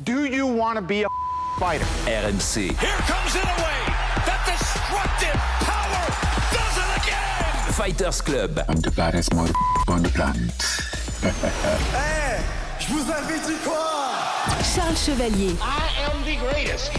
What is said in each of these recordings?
Do you want to be a fighter? RMC. Here comes Inoue. That destructive power does it again. Fighters Club. I'm the baddest motherfucker on the planet. Hey, je vous avais dit quoi? Charles Chevalier. I am the greatest.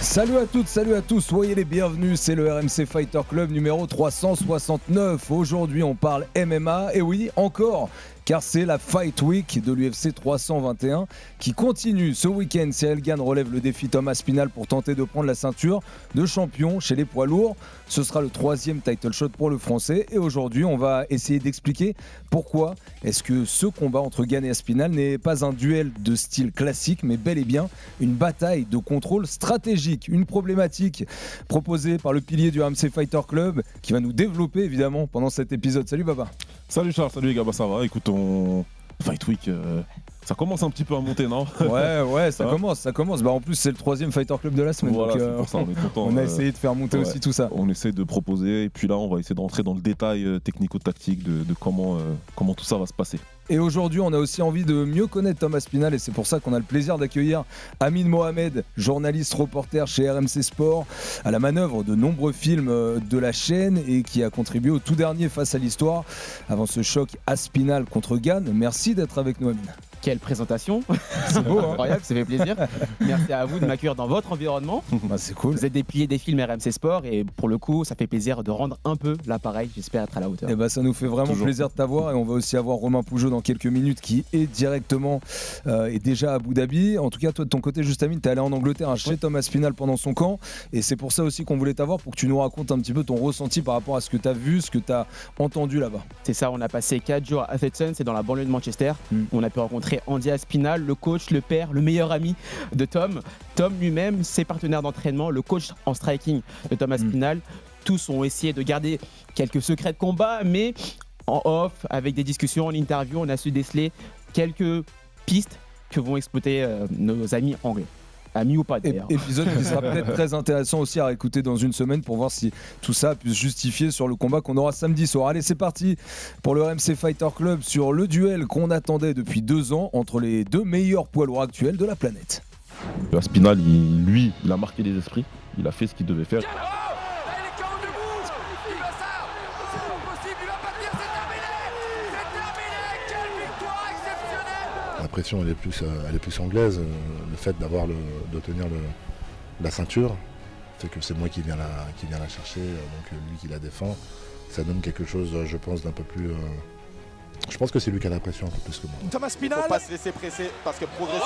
Salut à toutes, salut à tous, soyez les bienvenus, c'est le RMC Fighter Club numéro 369. Aujourd'hui on parle MMA, et oui, encore, car c'est la Fight Week de l'UFC 321 qui continue. Ce week-end, Cyril Gane relève le défi Thomas Spinal pour tenter de prendre la ceinture de champion chez les poids lourds. Ce sera le 3e title shot pour le Français, et aujourd'hui on va essayer d'expliquer pourquoi est-ce que ce combat entre Gane et Spinal n'est pas un duel de style classique, mais bel et bien une bataille de contrôle stratégique. Une problématique proposée par le pilier du RMC Fighter Club qui va nous développer évidemment pendant cet épisode. Salut Baba. Salut Charles, salut les gars, bah ça va, écoute, on Fight Week, ça commence un petit peu à monter, non? Ouais, ça commence. Bah en plus c'est le 3e Fighter Club de la semaine, voilà, donc c'est pour ça, on est content. on a essayé de faire monter aussi tout ça. On essaie de proposer, et puis là on va essayer d'entrer dans le détail technico-tactique de comment tout ça va se passer. Et aujourd'hui, on a aussi envie de mieux connaître Thomas Spinal, et c'est pour ça qu'on a le plaisir d'accueillir Amin Mohamed, journaliste reporter chez RMC Sport, à la manœuvre de nombreux films de la chaîne et qui a contribué au tout dernier Face à l'Histoire avant ce choc Aspinal contre Gane. Merci d'être avec nous, Amin. Quelle présentation. C'est beau, hein. Incroyable, ça fait plaisir. Merci à vous de m'accueillir dans votre environnement. Bah, c'est cool. Vous êtes des piliers des films RMC Sport, et pour le coup, ça fait plaisir de rendre un peu l'appareil. J'espère être à la hauteur. Et bah, ça nous fait vraiment plaisir de t'avoir, et on va aussi avoir Romain Pougeot dans quelques minutes qui est directement et déjà à Abu Dhabi. En tout cas, toi de ton côté, juste Amine, t'es allé en Angleterre chez Thomas Spinal pendant son camp, et c'est pour ça aussi qu'on voulait t'avoir, pour que tu nous racontes un petit peu ton ressenti par rapport à ce que t'as vu, ce que t'as entendu là-bas. C'est ça, on a passé 4 jours à Atherton, c'est dans la banlieue de Manchester. On a pu rencontrer Andy Aspinall, le coach, le père, le meilleur ami de Tom. Tom lui-même, ses partenaires d'entraînement, le coach en striking de Thomas Spinal. Tous ont essayé de garder quelques secrets de combat, mais en off, avec des discussions, en interview, on a su déceler quelques pistes que vont exploiter nos amis anglais. Amis ou pas d'ailleurs. Épisode qui sera peut-être très intéressant aussi à réécouter dans une semaine pour voir si tout ça a pu se justifier sur le combat qu'on aura samedi soir. Allez, c'est parti pour le RMC Fighter Club sur le duel qu'on attendait depuis 2 ans entre les 2 meilleurs poids lourds actuels de la planète. Spinal, il a marqué les esprits, il a fait ce qu'il devait faire. La pression elle est plus anglaise. Le fait de tenir la ceinture fait que c'est moi qui viens la chercher, donc lui qui la défend. Ça donne quelque chose, je pense, d'un peu plus. Je pense que c'est lui qui a la pression un peu plus que moi. Thomas Spinal. Faut pas se laisser presser parce que progressivement.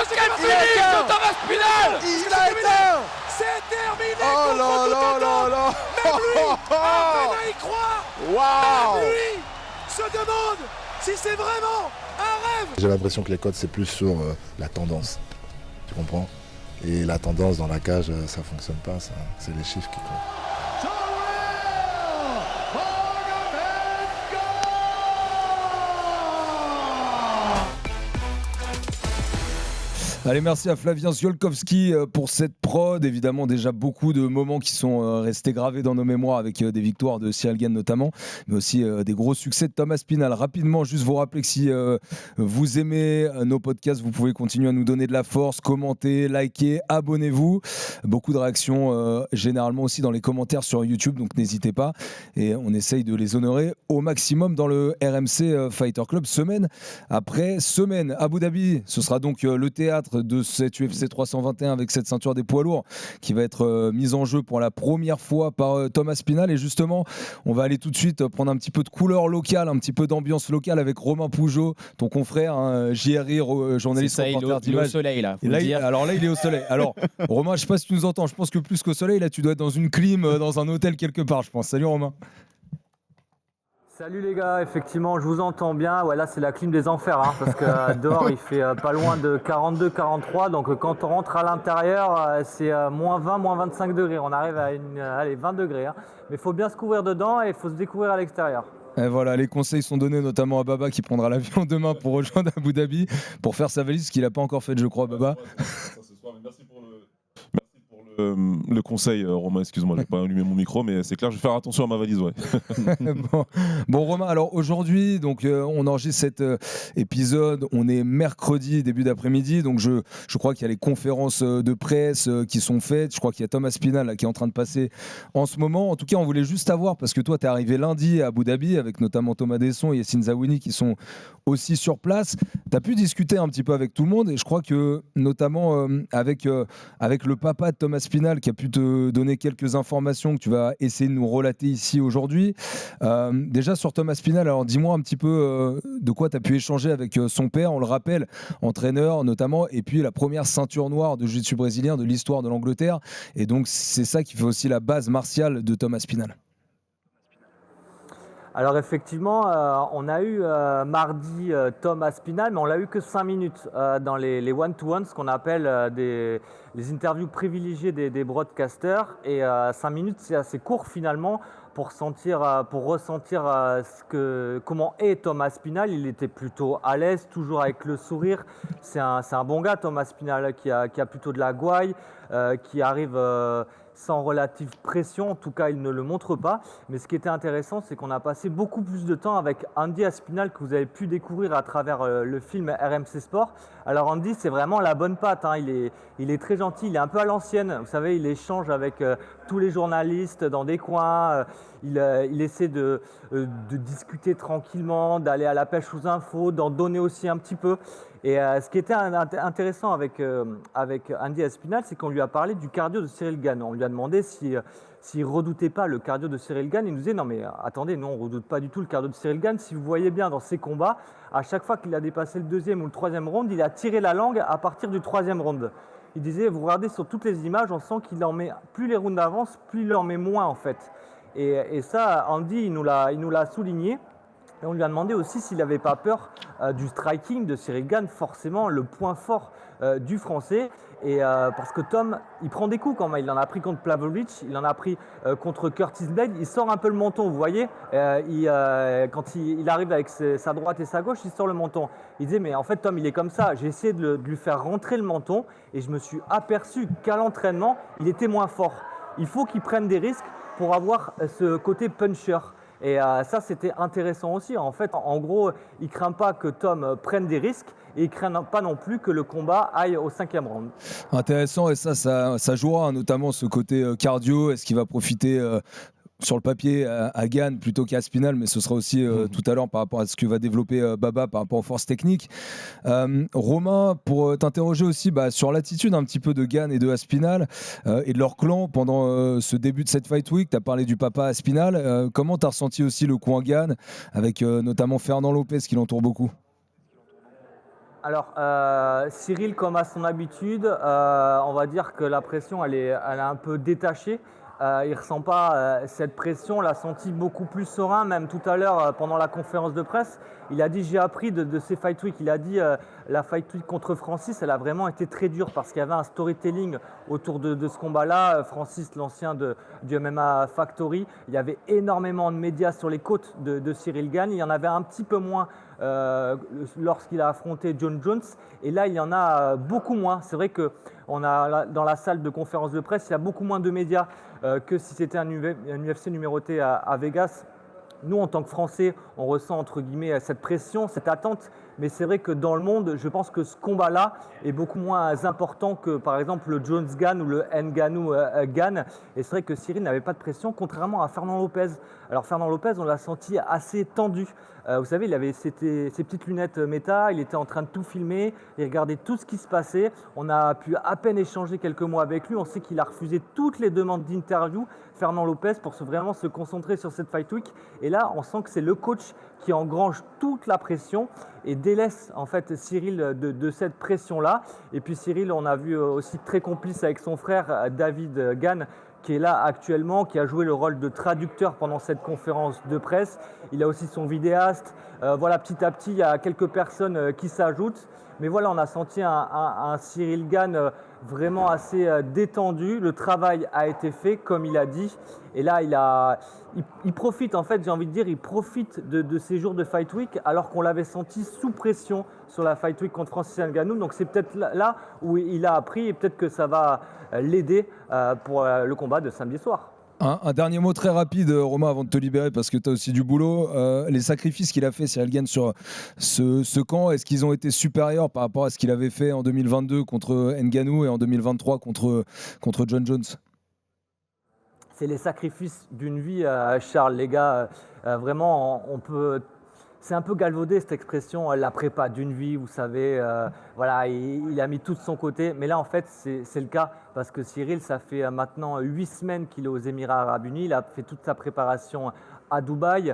Quel finish de Thomas Spinal. Il a éteint. C'est terminé. Oh là là là là. Même lui, à peine à y croire. Waouh. Même lui se demande si c'est vraiment un rêve. J'ai l'impression que les codes c'est plus sur la tendance. Tu comprends? Et la tendance dans la cage, ça fonctionne pas. C'est les chiffres qui comptent. Allez, merci à Flavien Ziolkowski pour cette prod. Évidemment, déjà beaucoup de moments qui sont restés gravés dans nos mémoires avec des victoires de Cyril Gane notamment, mais aussi des gros succès de Thomas Spinal. Rapidement, juste vous rappeler que si vous aimez nos podcasts, vous pouvez continuer à nous donner de la force, commenter, liker, abonnez-vous. Beaucoup de réactions généralement aussi dans les commentaires sur YouTube, donc n'hésitez pas. Et on essaye de les honorer au maximum dans le RMC Fighter Club, semaine après semaine. Abu Dhabi, ce sera donc le théâtre de cette UFC 321 avec cette ceinture des poids lourds qui va être mise en jeu pour la première fois par Thomas Spinal. Et justement, on va aller tout de suite prendre un petit peu de couleur locale, un petit peu d'ambiance locale avec Romain Pougeot, ton confrère, JRI, journaliste reporter d'Image. Il est au soleil là. Alors là, il est au soleil. Alors, Romain, je sais pas si tu nous entends. Je pense que plus qu'au soleil, là, tu dois être dans une clim, dans un hôtel quelque part, je pense. Salut Romain. Salut les gars, effectivement je vous entends bien, ouais, là c'est la clim des enfers hein, parce que dehors il fait pas loin de 42-43, donc quand on rentre à l'intérieur c'est moins 20, moins 25 degrés, on arrive à 20 degrés, hein. Mais il faut bien se couvrir dedans et il faut se découvrir à l'extérieur. Et voilà, les conseils sont donnés notamment à Baba qui prendra l'avion demain pour rejoindre Abu Dhabi pour faire sa valise, ce qu'il n'a pas encore fait je crois Baba. Merci pour le conseil, Romain, excuse-moi, je n'ai pas allumé mon micro, mais c'est clair, je vais faire attention à ma valise, ouais. Bon, Romain, alors aujourd'hui, donc on enregistre cet épisode, on est mercredi, début d'après-midi, donc je crois qu'il y a les conférences de presse qui sont faites, je crois qu'il y a Thomas Spinal là, qui est en train de passer en ce moment. En tout cas, on voulait juste savoir, parce que toi, tu es arrivé lundi à Abu Dhabi, avec notamment Thomas Desson et Yassine Zaouini qui sont aussi sur place. Tu as pu discuter un petit peu avec tout le monde, et je crois que notamment avec le papa de Thomas Spinal qui a pu te donner quelques informations que tu vas essayer de nous relater ici aujourd'hui. Déjà sur Thomas Spinal, alors dis-moi un petit peu de quoi tu as pu échanger avec son père, on le rappelle, entraîneur notamment, et puis la première ceinture noire de jiu-jitsu brésilien de l'histoire de l'Angleterre, et donc c'est ça qui fait aussi la base martiale de Thomas Spinal. Alors effectivement, on a eu mardi Thomas Spinal, mais on l'a eu que 5 minutes dans les one-to-one, ce qu'on appelle les interviews privilégiées des broadcasters. Et 5 minutes, c'est assez court finalement pour ressentir comment est Thomas Spinal. Il était plutôt à l'aise, toujours avec le sourire. C'est un bon gars, Thomas Spinal, qui a plutôt de la gouaille, qui arrive sans relative pression, en tout cas il ne le montre pas. Mais ce qui était intéressant, c'est qu'on a passé beaucoup plus de temps avec Andy Aspinall, que vous avez pu découvrir à travers le film RMC Sport. Alors Andy, c'est vraiment la bonne patte, hein. Il est très gentil, il est un peu à l'ancienne, vous savez, il échange avec tous les journalistes dans des coins, il essaie de discuter tranquillement, d'aller à la pêche aux infos, d'en donner aussi un petit peu. Et ce qui était intéressant avec Andy Aspinall, c'est qu'on lui a parlé du cardio de Cyril Gane. On lui a demandé s'il ne redoutait pas le cardio de Cyril Gane. Il nous disait non mais attendez, non, on ne redoute pas du tout le cardio de Cyril Gane. Si vous voyez bien dans ses combats, à chaque fois qu'il a dépassé le 2e ou le 3e round, il a tiré la langue à partir du 3e round. Il disait, vous regardez sur toutes les images, on sent qu'il en met, plus les rounds avancent, plus il en met moins en fait. Et ça, Andy, il nous l'a souligné. Et on lui a demandé aussi s'il n'avait pas peur du striking de Cyril Gane, forcément le point fort du français. Et parce que Tom, il prend des coups quand même. Il en a pris contre Pavlovich, il en a pris contre Curtis Blade. Il sort un peu le menton, vous voyez. Quand il arrive avec sa droite et sa gauche, il sort le menton. Il disait, mais en fait, Tom, il est comme ça. J'ai essayé de lui faire rentrer le menton et je me suis aperçu qu'à l'entraînement, il était moins fort. Il faut qu'il prenne des risques pour avoir ce côté puncher. Et ça, c'était intéressant aussi. En fait, en gros, il ne craint pas que Tom prenne des risques et il ne craint pas non plus que le combat aille au 5e round. Intéressant, et ça jouera, notamment ce côté cardio. Est-ce qu'il va profiter sur le papier à Gane plutôt qu'à Spinal, mais ce sera aussi tout à l'heure par rapport à ce que va développer Baba par rapport aux forces techniques. Romain, pour t'interroger aussi sur l'attitude un petit peu de Gane et de Aspinall et de leur clan pendant ce début de cette Fight Week. Tu as parlé du papa Aspinall. Comment tu as ressenti aussi le coin Gane avec notamment Fernand Lopez qui l'entoure beaucoup? Alors, Cyril, comme à son habitude, on va dire que la pression, elle est un peu détachée. Il ne ressent pas cette pression, on l'a senti beaucoup plus serein, même tout à l'heure pendant la conférence de presse. Il a dit, j'ai appris de ces Fight Week. Il a dit, la Fight Week contre Francis, elle a vraiment été très dure parce qu'il y avait un storytelling autour de ce combat-là. Francis, l'ancien du MMA Factory, il y avait énormément de médias sur les côtes de Cyril Gane. Il y en avait un petit peu moins lorsqu'il a affronté John Jones. Et là, il y en a beaucoup moins. C'est vrai que dans la salle de conférence de presse, il y a beaucoup moins de médias que si c'était un UFC numéroté à Vegas. Nous, en tant que Français, on ressent entre guillemets cette pression, cette attente. Mais c'est vrai que dans le monde, je pense que ce combat-là est beaucoup moins important que par exemple le Jones-Gane ou le Ngannou-Gane. Et c'est vrai que Cyril n'avait pas de pression, contrairement à Fernand Lopez. Alors Fernand Lopez, on l'a senti assez tendu. Vous savez, il avait ses petites lunettes méta, il était en train de tout filmer, il regardait tout ce qui se passait. On a pu à peine échanger quelques mots avec lui. On sait qu'il a refusé toutes les demandes d'interview, Fernand Lopez, pour vraiment se concentrer sur cette Fight Week. Et là, on sent que c'est le coach qui engrange toute la pression et délaisse en fait Cyril de cette pression-là. Et puis Cyril, on a vu aussi très complice avec son frère David Gane, qui est là actuellement, qui a joué le rôle de traducteur pendant cette conférence de presse. Il a aussi son vidéaste. Voilà, petit à petit, il y a quelques personnes qui s'ajoutent. Mais voilà, on a senti un Cyril Gane vraiment assez détendu. Le travail a été fait, comme il a dit. Et là, il profite, en fait, j'ai envie de dire, il profite de ces jours de Fight Week alors qu'on l'avait senti sous pression sur la Fight Week contre Francis Ngannou. Donc c'est peut-être là où il a appris et peut-être que ça va l'aider pour le combat de samedi soir. Un dernier mot très rapide, Romain, avant de te libérer, parce que tu as aussi du boulot. Les sacrifices qu'il a fait, Cyril Gane, sur ce camp, est-ce qu'ils ont été supérieurs par rapport à ce qu'il avait fait en 2022 contre Ngannou et en 2023 contre John Jones? C'est les sacrifices d'une vie, Charles. Les gars, vraiment, on peut... C'est un peu galvaudé cette expression, la prépa d'une vie, vous savez. Voilà, il a mis tout de son côté. Mais là, en fait, c'est le cas parce que Cyril, ça fait maintenant 8 semaines qu'il est aux Émirats Arabes Unis. Il a fait toute sa préparation à Dubaï.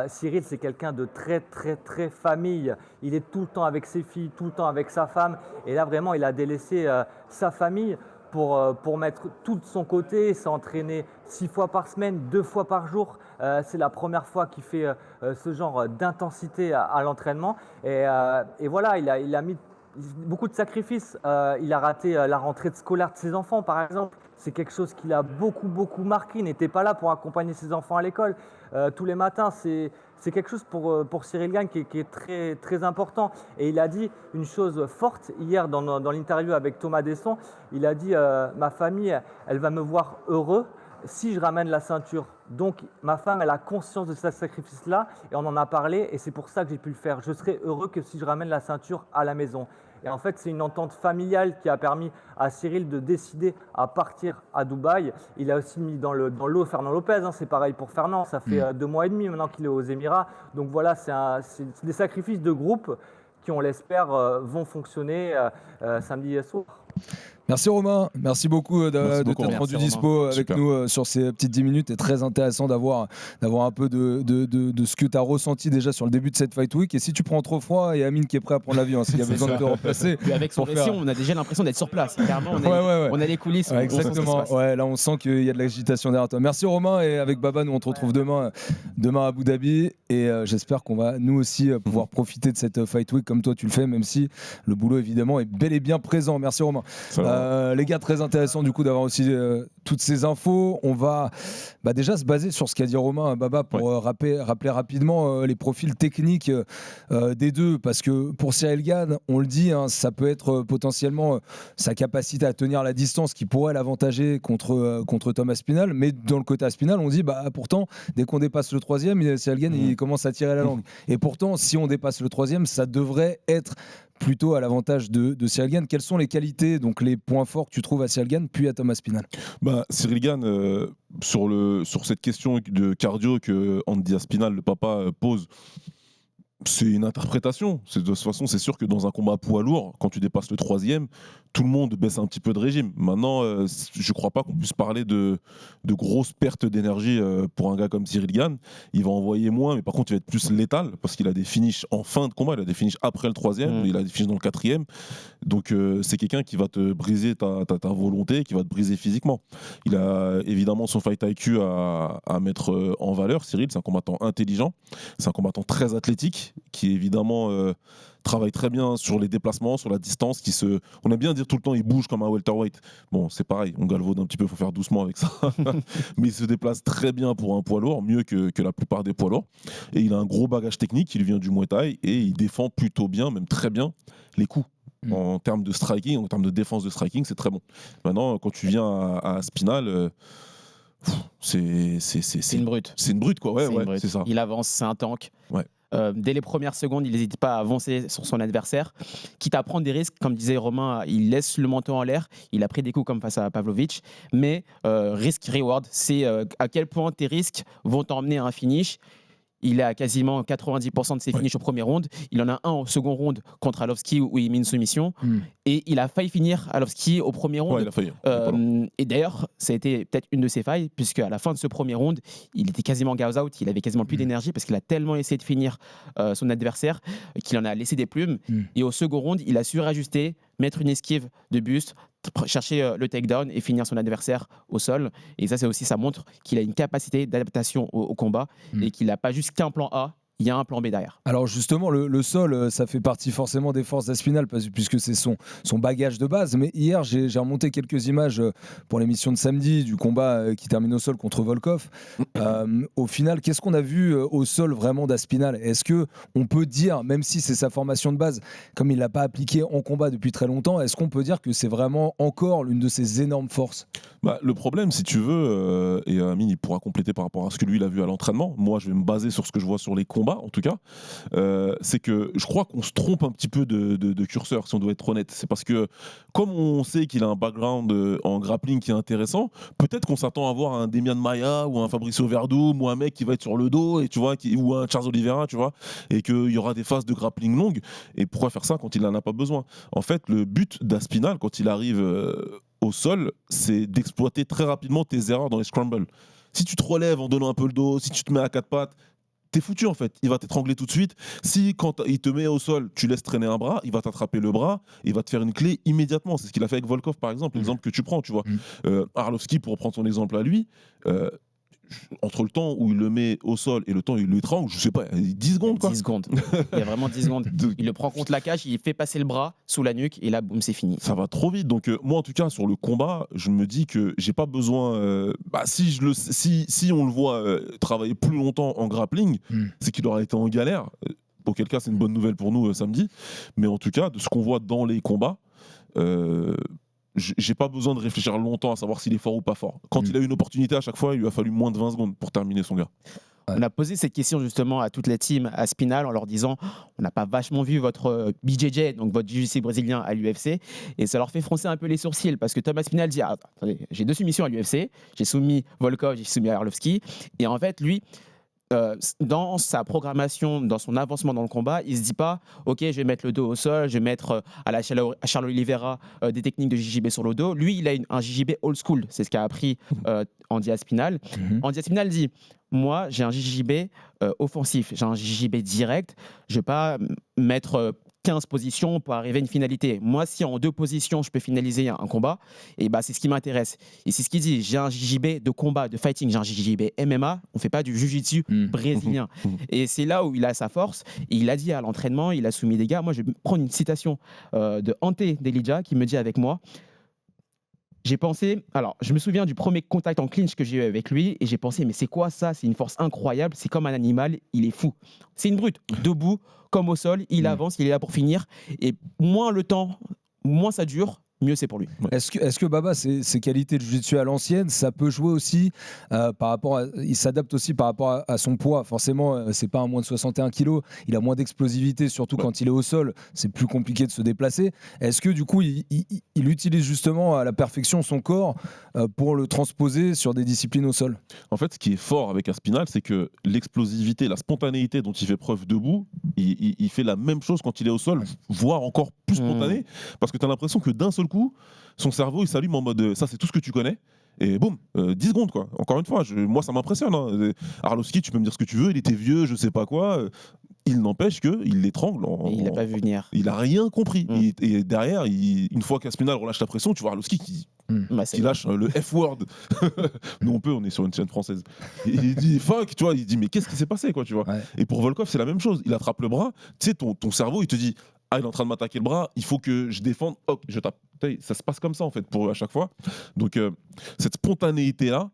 Cyril, c'est quelqu'un de très, très, très famille. Il est tout le temps avec ses filles, tout le temps avec sa femme. Et là, vraiment, il a délaissé sa famille pour mettre tout de son côté, s'entraîner 6 fois par semaine, 2 fois par jour. C'est la première fois qu'il fait ce genre d'intensité à l'entraînement. Et voilà, il a mis beaucoup de sacrifices. Il a raté la rentrée scolaire de ses enfants, par exemple. C'est quelque chose qui l'a beaucoup, beaucoup marqué. Il n'était pas là pour accompagner ses enfants à l'école tous les matins. C'est quelque chose pour Cyril Gane qui est très, très important. Et il a dit une chose forte hier dans l'interview avec Thomas Desson. Il a dit ma famille, elle va me voir heureux si je ramène la ceinture. Donc ma femme, elle a conscience de ce sacrifice-là et on en a parlé et c'est pour ça que j'ai pu le faire. Je serai heureux que si je ramène la ceinture à la maison. Et en fait, c'est une entente familiale qui a permis à Cyril de décider à partir à Dubaï. Il a aussi mis dans l'eau Fernand Lopez, hein, c'est pareil pour Fernand, ça fait 2 mois et demi maintenant qu'il est aux Émirats. Donc voilà, c'est des sacrifices de groupe qui, on l'espère, vont fonctionner samedi soir. Merci Romain, merci beaucoup de t'être rendu dispo avec nous sur ces petites 10 minutes. C'est très intéressant d'avoir un peu de ce que tu as ressenti déjà sur le début de cette Fight Week. Et si tu prends trop froid, il y a Amine qui est prêt à prendre l'avion, s'il y a besoin de te remplacer. Puis avec son récit, on a déjà l'impression d'être sur place. Clairement, on a les coulisses. Ouais, exactement, là on sent qu'il y a de l'agitation derrière toi. Merci Romain, et avec Baba, nous on te retrouve demain à Abu Dhabi. Et j'espère qu'on va nous aussi pouvoir profiter de cette Fight Week comme toi tu le fais, même si le boulot évidemment est bel et bien présent. Merci Romain. Les gars, très intéressant du coup d'avoir aussi toutes ces infos. On va déjà se baser sur ce qu'a dit Romain, Baba, pour rappeler rapidement les profils techniques des deux, parce que pour Cyril Gane, on le dit, hein, ça peut être potentiellement sa capacité à tenir la distance qui pourrait l'avantager contre Tom Aspinall, mais dans le côté Aspinall, on dit pourtant dès qu'on dépasse le 3e, Cyril Gane il commence à tirer la langue. Et pourtant, si on dépasse le 3e, ça devrait être plutôt à l'avantage de Cyril Gane. Quelles sont les qualités, donc les points forts que tu trouves à Cyril Gane puis à Tom Aspinall? Cyril Gane, sur cette question de cardio que Andy Aspinall, le papa, pose, c'est une interprétation. De toute façon, c'est sûr que dans un combat poids lourd, quand tu dépasses le 3e, tout le monde baisse un petit peu de régime. Maintenant, je ne crois pas qu'on puisse parler de grosses pertes d'énergie pour un gars comme Cyril Gane. Il va envoyer moins, mais par contre, il va être plus létal parce qu'il a des finishes en fin de combat, il a des finishes après le 3e, il a des finishes dans le 4e. Donc, c'est quelqu'un qui va te briser ta volonté, qui va te briser physiquement. Il a évidemment son fight IQ à mettre en valeur. Cyril, c'est un combattant intelligent, c'est un combattant très athlétique, qui évidemment travaille très bien sur les déplacements, sur la distance, on aime bien dire tout le temps il bouge comme un welterweight. Bon, c'est pareil, on galvaude un petit peu, il faut faire doucement avec ça. Mais il se déplace très bien pour un poids lourd, mieux que la plupart des poids lourds. Et il a un gros bagage technique, il vient du Muay Thai et il défend plutôt bien, même très bien, les coups. En termes de striking, en termes de défense de striking, c'est très bon. Maintenant, quand tu viens à Aspinall, c'est une brute. C'est une brute, quoi. C'est ça. Il avance, c'est un tank. Ouais. Dès les premières secondes, il n'hésite pas à avancer sur son adversaire, quitte à prendre des risques. Comme disait Romain, il laisse le menton en l'air. Il a pris des coups comme face à Pavlovich, mais risk-reward, c'est à quel point tes risques vont t'emmener à un finish. Il a quasiment 90% de ses finishes au premier round. Il en a un au second round contre Arlovski où il met une soumission. Et il a failli finir Arlovski au premier round. Ouais, il a failli. Et d'ailleurs, ça a été peut-être une de ses failles, puisque à la fin de ce premier round, il était quasiment gaz out. Il avait quasiment plus d'énergie parce qu'il a tellement essayé de finir son adversaire qu'il en a laissé des plumes. Et au second round, il a su réajuster, mettre une esquive de buste, chercher le takedown et finir son adversaire au sol. Et ça montre qu'il a une capacité d'adaptation au combat et qu'il n'a pas juste qu'un plan A. il y a un plan B derrière. Alors justement, le sol, ça fait partie forcément des forces d'Aspinal puisque c'est son bagage de base. Mais hier, j'ai remonté quelques images pour l'émission de samedi du combat qui termine au sol contre Volkov. Au final, qu'est-ce qu'on a vu au sol vraiment d'Aspinal? Est-ce qu'on peut dire, même si c'est sa formation de base, comme il ne l'a pas appliqué en combat depuis très longtemps, est-ce qu'on peut dire que c'est vraiment encore l'une de ses énormes forces? Le problème, si tu veux, et Amine il pourra compléter par rapport à ce que lui il a vu à l'entraînement, moi je vais me baser sur ce que je vois sur les combats en tout cas, c'est que je crois qu'on se trompe un petit peu de curseur si on doit être honnête. C'est parce que comme on sait qu'il a un background en grappling qui est intéressant, peut-être qu'on s'attend à voir un Demian Maia ou un Fabricio Verdum ou un mec qui va être sur le dos et tu vois, ou un Charles Oliveira, tu vois, et qu'il y aura des phases de grappling longues. Et pourquoi faire ça quand il n'en a pas besoin? En fait, le but d'Aspinal quand il arrive au sol, c'est d'exploiter très rapidement tes erreurs dans les scrambles. Si tu te relèves en donnant un peu le dos, si tu te mets à quatre pattes, t'es foutu en fait. Il va t'étrangler tout de suite. Si quand il te met au sol, tu laisses traîner un bras, il va t'attraper le bras, il va te faire une clé immédiatement. C'est ce qu'il a fait avec Volkov par exemple, l'exemple que tu prends, tu vois. Arlovski, pour reprendre son exemple à lui, entre le temps où il le met au sol et le temps où il l'étrangle, je sais pas, 10 secondes quoi. 10 secondes. Il y a vraiment 10 secondes. Il le prend contre la cage, il fait passer le bras sous la nuque et là, boum, c'est fini. Ça va trop vite. Donc moi en tout cas sur le combat, je me dis que j'ai pas besoin. Si on le voit travailler plus longtemps en grappling, c'est qu'il aura été en galère. Auquel cas c'est une bonne nouvelle pour nous samedi. Mais en tout cas de ce qu'on voit dans les combats. J'ai pas besoin de réfléchir longtemps à savoir s'il est fort ou pas fort. Quand il a eu une opportunité, à chaque fois, il lui a fallu moins de 20 secondes pour terminer son gars. On a posé cette question justement à toutes les teams à Spinal en leur disant on n'a pas vachement vu votre BJJ, donc votre jiu-jitsu brésilien à l'UFC, et ça leur fait froncer un peu les sourcils parce que Thomas Spinal dit attendez, j'ai 2 soumissions à l'UFC, j'ai soumis Volkov, j'ai soumis Arlovski, et en fait lui dans sa programmation, dans son avancement dans le combat, il se dit pas ok je vais mettre le dos au sol, je vais mettre à la Charles Oliveira des techniques de JJB sur le dos. Lui il a un JJB old school, c'est ce qu'a appris Andy Aspinall. Andy Aspinall dit moi j'ai un JJB offensif, j'ai un JJB direct, je vais pas mettre 15 positions pour arriver à une finalité. Moi, si en 2 positions, je peux finaliser un combat, et c'est ce qui m'intéresse. Et c'est ce qu'il dit. J'ai un JJB de combat, de fighting, j'ai un JJB MMA. On ne fait pas du jiu-jitsu brésilien. Et c'est là où il a sa force. Et il a dit à l'entraînement, il a soumis des gars. Moi, je vais prendre une citation de Ante Delija qui me dit avec moi. J'ai pensé, alors je me souviens du premier contact en clinch que j'ai eu avec lui et j'ai pensé mais c'est quoi ça? C'est une force incroyable, c'est comme un animal, il est fou. C'est une brute, debout, comme au sol, il avance, il est là pour finir et moins le temps, moins ça dure, mieux c'est pour lui. Est-ce que Baba, ses qualités de jiu-jitsu à l'ancienne, ça peut jouer aussi par rapport à, il s'adapte aussi par rapport à son poids. Forcément, c'est pas un moins de 61 kg, il a moins d'explosivité, surtout quand il est au sol, c'est plus compliqué de se déplacer. Est-ce que du coup, il utilise justement à la perfection son corps pour le transposer sur des disciplines au sol? En fait, ce qui est fort avec Aspinall, c'est que l'explosivité, la spontanéité dont il fait preuve debout, il fait la même chose quand il est au sol, voire encore plus spontané, parce que tu as l'impression que d'un seul coup, son cerveau il s'allume en mode ça c'est tout ce que tu connais et boum, 10 secondes quoi. Encore une fois, moi ça m'impressionne hein. Arlovski, tu peux me dire ce que tu veux, il était vieux, je sais pas quoi, il n'empêche qu'il l'étrangle il n'a pas vu venir, il a rien compris et derrière une fois qu'Aspinall relâche la pression, tu vois Arlovski qui lâche le F-word. Nous on est sur une chaîne française. Il dit fuck, tu vois, il dit mais qu'est-ce qui s'est passé quoi, tu vois. Et pour Volkov c'est la même chose, il attrape le bras, tu sais ton cerveau il te dit il est en train de m'attaquer le bras, il faut que je défende, hop, je tape. Ça se passe comme ça en fait pour eux à chaque fois. Donc cette spontanéité là,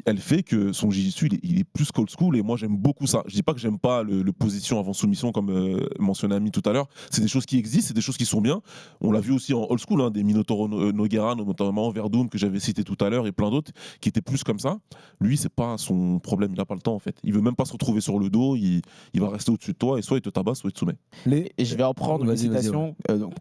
elle fait que son jiu-jitsu il est plus qu'old school et moi j'aime beaucoup ça. Je dis pas que j'aime pas le position avant soumission comme mentionnait Ami tout à l'heure. C'est des choses qui existent, c'est des choses qui sont bien. On l'a vu aussi en old school, hein, des Minotauro Nogueira, notamment Verdum que j'avais cité tout à l'heure et plein d'autres qui étaient plus comme ça. Lui c'est pas son problème, il a pas le temps en fait. Il veut même pas se retrouver sur le dos, il va rester au-dessus de toi et soit il te tabasse soit il te soumet. Et je vais en prendre une citation,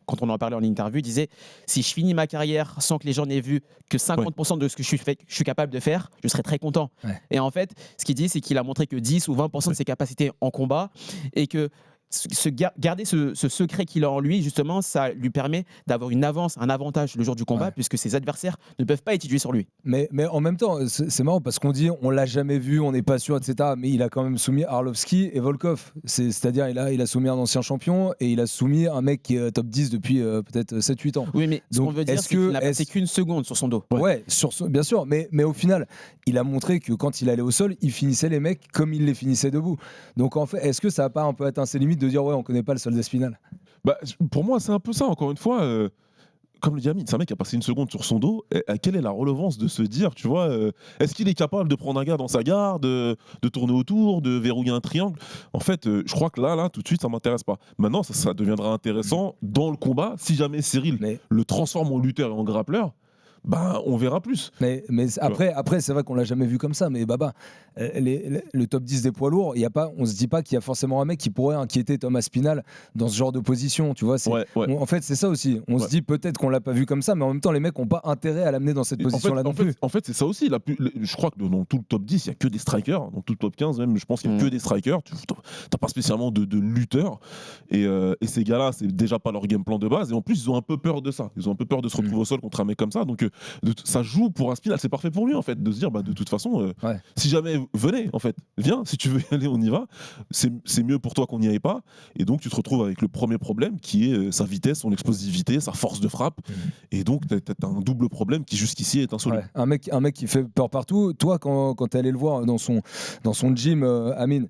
quand on en parlait en interview, il disait si je finis ma carrière sans que les gens n'aient vu que 50% de ce que je suis capable de faire, je serais très content. Et en fait, ce qu'il dit, c'est qu'il a montré que 10 ou 20% de ses capacités en combat et que garder ce secret qu'il a en lui, justement, ça lui permet d'avoir une avance, un avantage le jour du combat, puisque ses adversaires ne peuvent pas étudier sur lui. Mais en même temps, c'est marrant parce qu'on dit on l'a jamais vu, on n'est pas sûr, etc. Mais il a quand même soumis Arlovski et Volkov. C'est-à-dire il a soumis un ancien champion et il a soumis un mec qui est top 10 depuis peut-être 7-8 ans. Oui, mais ce qu'on veut dire, c'est qu'il n'a passé qu'une seconde sur son dos. Ouais, bien sûr. Mais au final, il a montré que quand il allait au sol, il finissait les mecs comme il les finissait debout. Donc en fait, est-ce que ça n'a pas un peu atteint ses limites de dire ouais, on connaît pas le sol d'Espinal? Bah, pour moi, c'est un peu ça, encore une fois. Comme le dit Amine, c'est un mec qui a passé une seconde sur son dos. Quelle est la relevance de se dire, tu vois, est-ce qu'il est capable de prendre un gars dans sa garde, de tourner autour, de verrouiller un triangle? En fait, je crois que là, tout de suite, ça m'intéresse pas. Maintenant, ça deviendra intéressant dans le combat. Si jamais Cyril le transforme en lutteur et en grappleur, ben, on verra plus. Mais après c'est vrai qu'on l'a jamais vu comme ça. Mais Baba, le top 10 des poids lourds, on se dit pas qu'il y a forcément un mec qui pourrait inquiéter Thomas Spinal dans ce genre de position. Tu vois, en fait, c'est ça aussi. On se dit peut-être qu'on l'a pas vu comme ça, mais en même temps, les mecs n'ont pas intérêt à l'amener dans cette position-là non plus. En fait, c'est ça aussi. Je crois que dans tout le top 10, il y a que des strikers. Dans tout le top 15, même, je pense qu'il y a que des strikers. T'as pas spécialement de lutteurs. Et ces gars-là, c'est déjà pas leur game plan de base. Et en plus, ils ont un peu peur de ça. Ils ont un peu peur de se retrouver au sol contre un mec comme ça. Donc ça joue pour un Spinal, c'est parfait pour lui en fait, de se dire de toute façon, si jamais venez en fait, viens, si tu veux y aller, on y va. C'est mieux pour toi qu'on n'y aille pas. Et donc tu te retrouves avec le premier problème qui est sa vitesse, son explosivité, sa force de frappe. Et donc t'as un double problème qui jusqu'ici est insoluble. Un mec qui fait peur partout. Toi, quand t'es allé le voir dans son gym, Amine.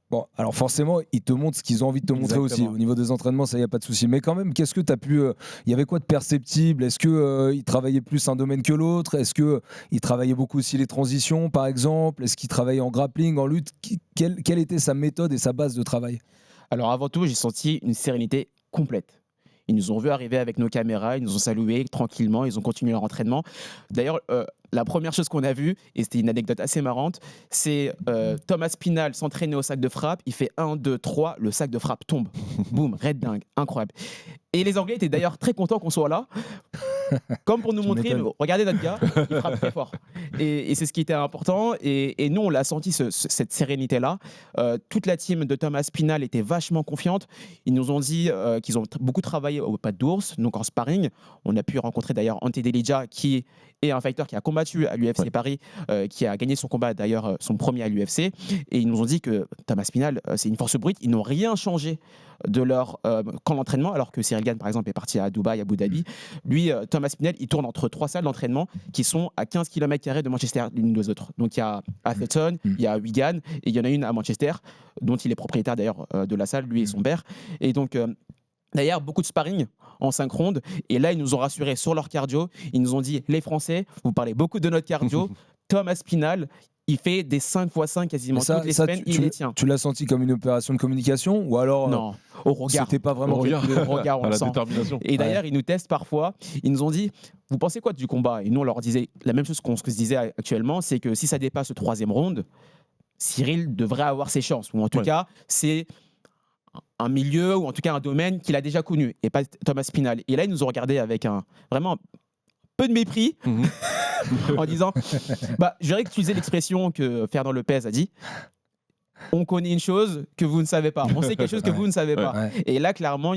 Bon, alors forcément, ils te montrent ce qu'ils ont envie de te montrer aussi. Au niveau des entraînements, ça, il n'y a pas de souci. Mais quand même, qu'est-ce que tu as pu... Il y avait quoi de perceptible? Est-ce qu'il travaillait plus un domaine que l'autre? Est-ce qu'il travaillait beaucoup aussi les transitions, par exemple? Est-ce qu'il travaillait en grappling, en lutte? Quelle était sa méthode et sa base de travail? Alors avant tout, j'ai senti une sérénité complète. Ils nous ont vu arriver avec nos caméras, ils nous ont salués tranquillement, ils ont continué leur entraînement. D'ailleurs, la première chose qu'on a vue, et c'était une anecdote assez marrante, c'est Thomas Spinal s'entraîner au sac de frappe, il fait 1, 2, 3, le sac de frappe tombe. Boum, red dingue, incroyable. Et les Anglais étaient d'ailleurs très contents qu'on soit là, comme pour nous montrer, regardez notre gars, il frappe très fort. Et c'est ce qui était important. Et nous, on l'a senti, cette sérénité-là. Toute la team de Thomas Spinal était vachement confiante. Ils nous ont dit qu'ils ont beaucoup travaillé au Pas d'Ours, donc en sparring. On a pu rencontrer d'ailleurs Ante Delija, qui est un fighter qui a combattu à l'UFC Paris, qui a gagné son combat d'ailleurs, son premier à l'UFC. Et ils nous ont dit que Thomas Spinal, c'est une force brute. Ils n'ont rien changé de leur camp d'entraînement, alors que Cyril Gane, par exemple, est parti à Dubaï, à Abu Dhabi. Lui, Thomas Spinal, il tourne entre 3 salles d'entraînement qui sont à 15 km² de Manchester, l'une des autres. Donc il y a Atherton, il y a Wigan, et il y en a une à Manchester, dont il est propriétaire d'ailleurs de la salle, lui et son père. Et donc, d'ailleurs, beaucoup de sparring en 5 rondes. Et là, ils nous ont rassurés sur leur cardio. Ils nous ont dit, les Français, vous parlez beaucoup de notre cardio. Thomas Spinal, il fait des 5x5 quasiment toutes les semaines, il les tient. Tu l'as senti comme une opération de communication ou alors non, au regard. C'était pas vraiment au regard, on à le la sent. détermination. Et d'ailleurs, ils nous testent parfois. Ils nous ont dit, vous pensez quoi du combat? Et nous, on leur disait la même chose qu'on se disait actuellement, c'est que si ça dépasse le 3e round, Cyril devrait avoir ses chances. Ou en tout cas, c'est un milieu ou en tout cas un domaine qu'il a déjà connu et pas Thomas Spinal. Et là, ils nous ont regardé avec vraiment peu de mépris en disant, je vais utiliser l'expression que Fernand Lopez a dit. On connaît une chose que vous ne savez pas. On sait quelque chose que vous ne savez pas. Et là, clairement,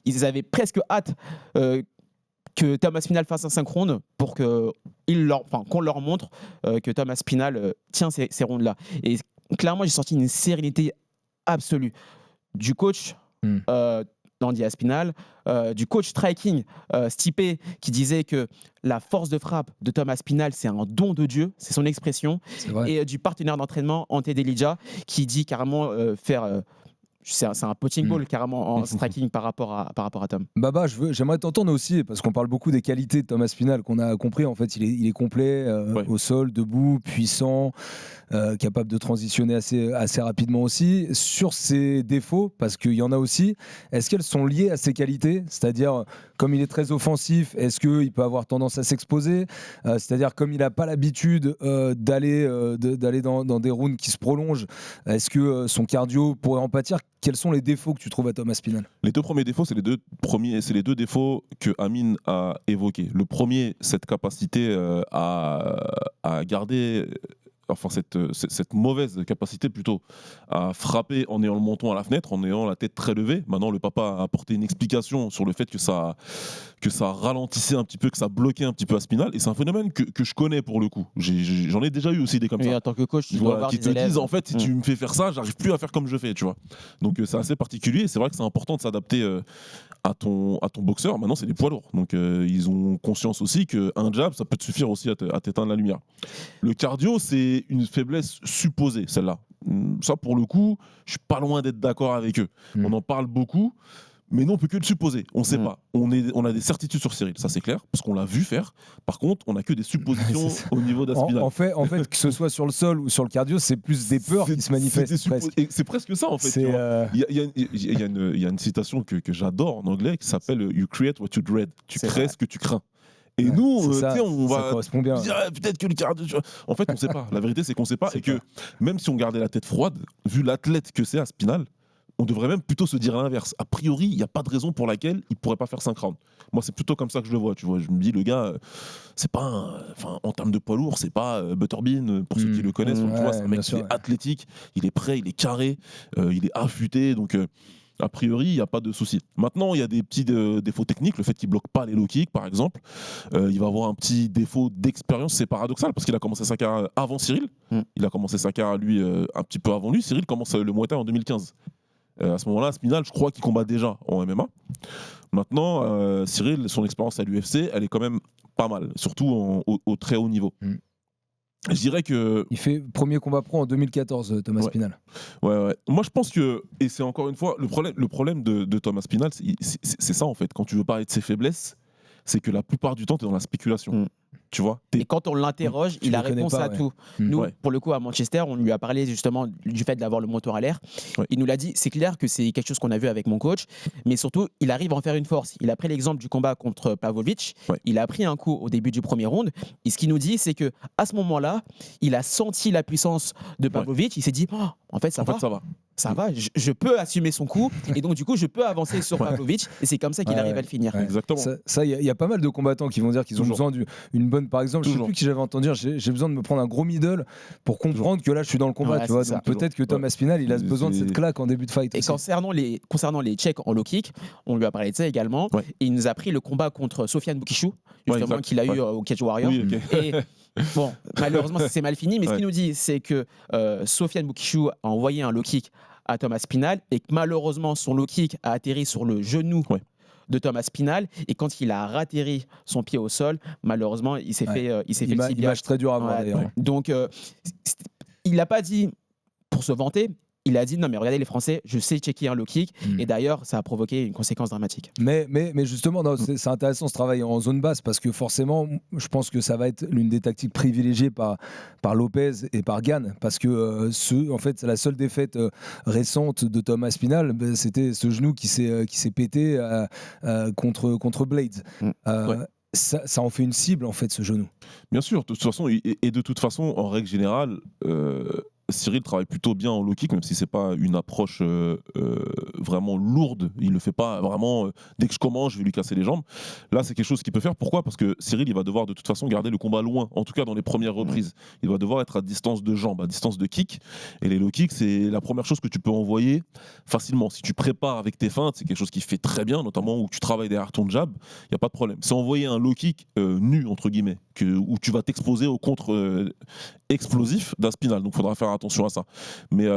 ils avaient presque hâte que Thomas Spinal fasse un 5 rounds pour qu'on leur montre que Thomas Spinal tient ces rounds-là. Et clairement, j'ai senti une sérénité absolue du coach Andy Aspinall, du coach striking Stipe, qui disait que la force de frappe de Thomas Spinal, c'est un don de Dieu, c'est son expression, et du partenaire d'entraînement Ante Delija, qui dit carrément faire... c'est un punching ball carrément en striking par rapport à Tom. Baba, j'aimerais t'entendre aussi, parce qu'on parle beaucoup des qualités de Thomas Spinal, qu'on a compris, en fait, il est complet, au sol, debout, puissant, capable de transitionner assez rapidement aussi. Sur ses défauts, parce qu'il y en a aussi, est-ce qu'elles sont liées à ses qualités? C'est-à-dire, comme il est très offensif, est-ce qu'il peut avoir tendance à s'exposer? C'est-à-dire, comme il n'a pas l'habitude d'aller dans des rounds qui se prolongent, est-ce que son cardio pourrait en pâtir? Quels sont les défauts que tu trouves à Thomas Spinal? Les 2 premiers défauts, c'est les deux défauts que Amine a évoqués. Le premier, cette capacité à garder cette mauvaise capacité plutôt à frapper en ayant le menton à la fenêtre, en ayant la tête très levée. Maintenant, le papa a apporté une explication sur le fait que ça ralentissait un petit peu, que ça bloquait un petit peu Aspinal. Et c'est un phénomène que je connais pour le coup. J'en ai déjà eu aussi des comme ça. En tant que coach, tu dois avoir qui des te élèves. disent en fait, si tu me fais faire ça, j'arrive plus à faire comme je fais, tu vois. Donc c'est assez particulier. Et c'est vrai que c'est important de s'adapter à ton boxeur. Maintenant, c'est des poids lourds. Donc ils ont conscience aussi qu'un jab, ça peut te suffire aussi à t'éteindre la lumière. Le cardio, c'est une faiblesse supposée, celle-là. Ça, pour le coup, je suis pas loin d'être d'accord avec eux. On en parle beaucoup, mais nous, on peut que le supposer. On ne sait pas. On a des certitudes sur Cyril, ça c'est clair, parce qu'on l'a vu faire. Par contre, on n'a que des suppositions au niveau d'Aspinal. En fait, que ce soit sur le sol ou sur le cardio, c'est plus des peurs qui se manifestent. C'est presque ça, en fait. Il y a une citation que j'adore en anglais qui s'appelle « You create what you dread ». Tu crées ce que tu crains. Et nous, on va dire peut-être que le cardio. En fait, on ne sait pas. La vérité, c'est qu'on ne sait pas. Et que même si on gardait la tête froide, vu l'athlète que c'est Aspinal, on devrait même plutôt se dire l'inverse. A priori, il n'y a pas de raison pour laquelle il ne pourrait pas faire 5 rounds. Moi, c'est plutôt comme ça que je le vois. Tu vois, je me dis, le gars, c'est pas en termes de poids lourd, c'est pas Butterbean, pour ceux qui le connaissent. Tu vois, c'est un mec qui est athlétique, il est prêt, il est carré, il est affûté. Donc, a priori, il n'y a pas de souci. Maintenant, il y a des petits défauts techniques. Le fait qu'il ne bloque pas les low kicks, par exemple. Il va avoir un petit défaut d'expérience. C'est paradoxal parce qu'il a commencé sa carrière avant Cyril. Il a commencé sa carrière, lui, un petit peu avant lui. Cyril commence le Muay Thai en 2015. À ce moment-là, Aspinal, je crois qu'il combat déjà en MMA. Maintenant, Cyril, son expérience à l'UFC, elle est quand même pas mal, surtout au très haut niveau. Je dirais que... Il fait premier combat pro en 2014, Thomas Aspinal. Ouais. Moi, je pense que, et c'est encore une fois, le problème de Thomas Aspinal, c'est ça en fait. Quand tu veux parler de ses faiblesses, c'est que la plupart du temps, tu es dans la spéculation. Tu vois, et quand on l'interroge, il a réponse à tout. Nous, pour le coup, à Manchester, on lui a parlé justement du fait d'avoir le moteur à l'air. Il nous l'a dit, c'est clair que c'est quelque chose qu'on a vu avec mon coach, mais surtout, il arrive à en faire une force. Il a pris l'exemple du combat contre Pavlovich. Il a pris un coup au début du premier round. Et ce qu'il nous dit, c'est que à ce moment-là, il a senti la puissance de Pavlovich. Il s'est dit, oh, en fait, ça va. Ça va, je peux assumer son coup et donc du coup je peux avancer sur Pavlovich et c'est comme ça qu'il arrive à le finir. Exactement. Ça, il y a pas mal de combattants qui vont dire qu'ils ont besoin d'une bonne, par exemple, je sais plus qui j'avais entendu dire, j'ai besoin de me prendre un gros middle pour comprendre que là je suis dans le combat, tu vois. Donc peut-être que Thomas Aspinal, il a besoin de cette claque en début de fight. Et concernant les checks en low kick, on lui a parlé de ça également et il nous a pris le combat contre Sofiane Boukishou, justement qu'il a eu au Cage Warrior. Et bon, malheureusement c'est mal fini, mais ce qu'il nous dit c'est que Sofiane Boukishou a envoyé un low kick à Thomas Aspinal et que malheureusement son low kick a atterri sur le genou de Thomas Aspinal et quand il a ratterri son pied au sol, malheureusement il s'est fait le tibial. Image très dure à voir d'ailleurs. Donc il l'a pas dit pour se vanter. Il a dit non mais regardez les Français, je sais checker un low kick et d'ailleurs ça a provoqué une conséquence dramatique. Mais justement c'est intéressant ce travail en zone basse parce que forcément je pense que ça va être l'une des tactiques privilégiées par Lopez et par Gane parce que en fait c'est la seule défaite récente de Thomas Aspinal, c'était ce genou qui s'est pété contre Blades. Ça en fait une cible en fait ce genou. Bien sûr, de toute façon et de toute façon en règle générale. Cyril travaille plutôt bien en low kick, même si c'est pas une approche vraiment lourde. Il le fait pas vraiment. Dès que je commence, je vais lui casser les jambes. Là, c'est quelque chose qu'il peut faire. Pourquoi ? Parce que Cyril, il va devoir de toute façon garder le combat loin. En tout cas, dans les premières reprises, il va devoir être à distance de jambes, à distance de kick. Et les low kicks, c'est la première chose que tu peux envoyer facilement. Si tu prépares avec tes feintes, c'est quelque chose qui fait très bien, notamment où tu travailles derrière ton jab. Il y a pas de problème. C'est envoyer un low kick nu entre guillemets, où tu vas t'exposer au contre explosif d'Aspinal. Donc, il faudra faire attention à ça. Mais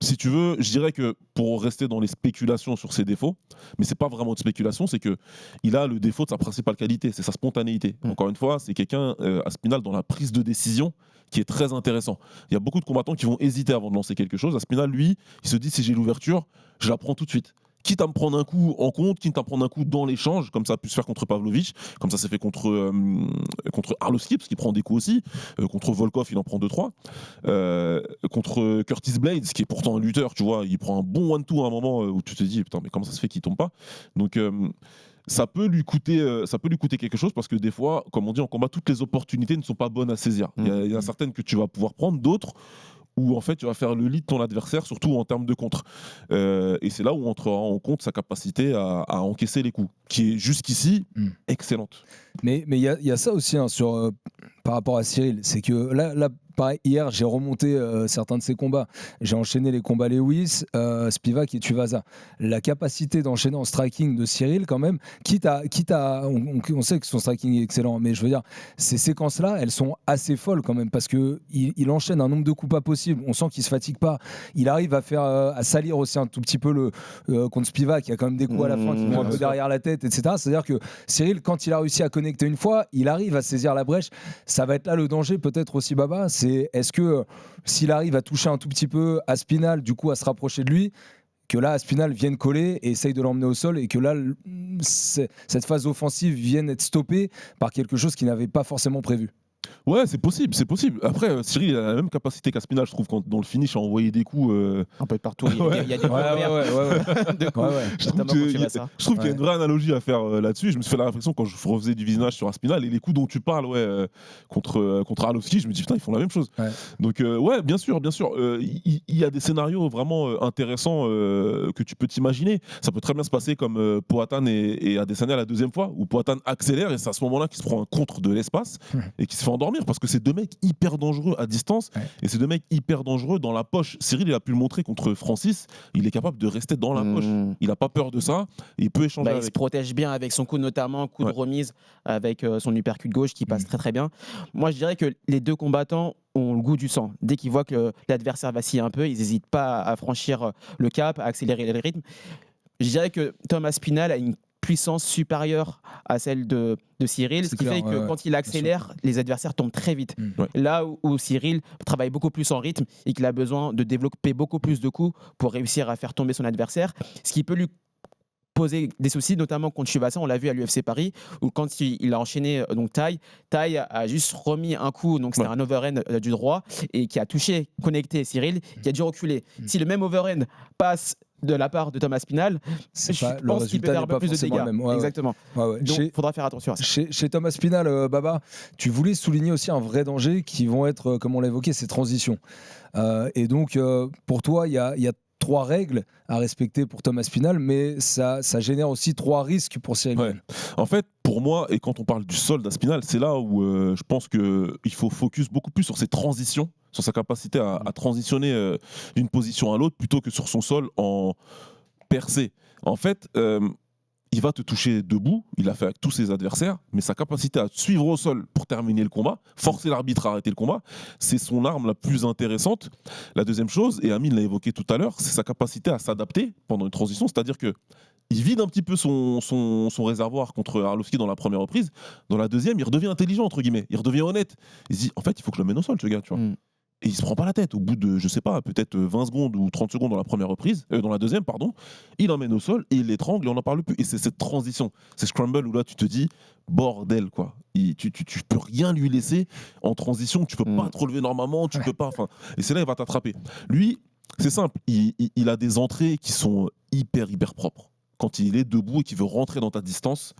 si tu veux, je dirais que pour rester dans les spéculations sur ses défauts, mais c'est pas vraiment de spéculation, c'est que il a le défaut de sa principale qualité, c'est sa spontanéité. Encore une fois, c'est quelqu'un, Aspinal, dans la prise de décision, qui est très intéressant. Il y a beaucoup de combattants qui vont hésiter avant de lancer quelque chose. Aspinal, lui, il se dit si j'ai l'ouverture, je la prends tout de suite. Quitte à me prendre un coup en compte, quitte à me prendre un coup dans l'échange, comme ça a pu se faire contre Pavlovich, comme ça s'est fait contre Arlovski, parce qu'il prend des coups aussi, contre Volkov, il en prend 2-3, contre Curtis Blades, qui est pourtant un lutteur, tu vois, il prend un bon one-two à un moment où tu te dis, putain, mais comment ça se fait qu'il tombe pas ? Donc, ça peut lui coûter quelque chose, parce que des fois, comme on dit en combat, toutes les opportunités ne sont pas bonnes à saisir. Il y a certaines que tu vas pouvoir prendre, d'autres où en fait tu vas faire le lit de ton adversaire, surtout en termes de contre. Et c'est là où entrera en compte sa capacité à encaisser les coups, qui est jusqu'ici excellente. Mais il y a ça aussi sur par rapport à Cyril, c'est que là pareil, hier, j'ai remonté certains de ses combats. J'ai enchaîné les combats Lewis, Spivak et Tuivasa. La capacité d'enchaîner en striking de Cyril, quand même, quitte à on sait que son striking est excellent, mais je veux dire, ces séquences-là, elles sont assez folles quand même, parce qu'il enchaîne un nombre de coups pas possible. On sent qu'il se fatigue pas. Il arrive à salir aussi un tout petit peu contre Spivak. Il y a quand même des coups à la fin qui vont un peu derrière la tête, etc. C'est-à-dire que Cyril, quand il a réussi à connecter une fois, il arrive à saisir la brèche. Ça va être là le danger, peut-être aussi, Baba. Est-ce que s'il arrive à toucher un tout petit peu Aspinall, du coup à se rapprocher de lui, que là Aspinall vienne coller et essaye de l'emmener au sol, et que là cette phase offensive vienne être stoppée par quelque chose qu'il n'avait pas forcément prévu? Ouais, c'est possible, c'est possible. Après, Cyril il a la même capacité qu'Aspinall, je trouve, dans le finish, à envoyer des coups. Un peu de partout. Il y a des Je trouve qu'il y a une vraie analogie à faire là-dessus. Je me suis fait la réflexion quand je refaisais du visionnage sur Aspinall, et les coups dont tu parles, contre Arlovski, je me dis putain, ils font la même chose. Ouais. Donc ouais, bien sûr. Il y a des scénarios vraiment intéressants que tu peux t'imaginer. Ça peut très bien se passer comme Poatan et Adesanya la deuxième fois, où Poatan accélère, et c'est à ce moment-là qu'il se prend un contre de l'espace et qui se fait endormir, parce que c'est deux mecs hyper dangereux à distance, et c'est deux mecs hyper dangereux dans la poche. Cyril, il a pu le montrer contre Francis, il est capable de rester dans la poche. Il n'a pas peur de ça, il peut échanger avec. Il se protège bien avec son coup, notamment coup de remise avec son uppercut gauche qui passe très très bien. Moi, je dirais que les deux combattants ont le goût du sang. Dès qu'ils voient que l'adversaire vacille un peu, ils n'hésitent pas à franchir le cap, à accélérer le rythme. Je dirais que Tom Aspinall a une puissance supérieure à celle de Cyril, ce qui fait que quand il accélère, les adversaires tombent très vite. Là où Cyril travaille beaucoup plus en rythme et qu'il a besoin de développer beaucoup plus de coups pour réussir à faire tomber son adversaire, ce qui peut lui poser des soucis, notamment contre Tuivasa. On l'a vu à l'UFC Paris, où quand il a enchaîné donc Tai a juste remis un coup, donc c'était un overhand du droit, et qui a touché, connecté Cyril, qui a dû reculer. Si le même overhand passe de la part de Tom Aspinall, je pense qu'il peut faire un peu plus de dégâts. Exactement. Donc il faudra faire attention à ça. Chez Tom Aspinall, Baba, tu voulais souligner aussi un vrai danger qui vont être, comme on l'a évoqué, ces transitions. Et donc, pour toi, il y a 3 règles à respecter pour Tom Aspinall, mais ça génère aussi 3 risques pour Cyril. Ouais. En fait, pour moi, et quand on parle du sol d'Aspinall, c'est là où je pense qu'il faut focus beaucoup plus sur ses transitions, sur sa capacité à transitionner d'une position à l'autre, plutôt que sur son sol en percée. En fait, il va te toucher debout, il l'a fait avec tous ses adversaires, mais sa capacité à te suivre au sol pour terminer le combat, forcer l'arbitre à arrêter le combat, c'est son arme la plus intéressante. La deuxième chose, et Amine l'a évoqué tout à l'heure, c'est sa capacité à s'adapter pendant une transition, c'est-à-dire que il vide un petit peu son réservoir contre Arlovski dans la première reprise. Dans la deuxième, il redevient intelligent, entre guillemets, il redevient honnête. Il se dit, en fait, il faut que je le mène au sol, ce gars, tu vois. Et il se prend pas la tête. Au bout de, je sais pas, peut-être 20 secondes ou 30 secondes dans la première reprise, dans la deuxième, pardon, il emmène au sol et il l'étrangle et on n'en parle plus. Et c'est cette transition, c'est scramble où là tu te dis, bordel quoi. Tu peux rien lui laisser en transition, tu peux pas te relever normalement, tu peux pas. Et c'est là il va t'attraper. Lui, c'est simple, il a des entrées qui sont hyper propres. Quand il est debout et qu'il veut rentrer dans ta distance,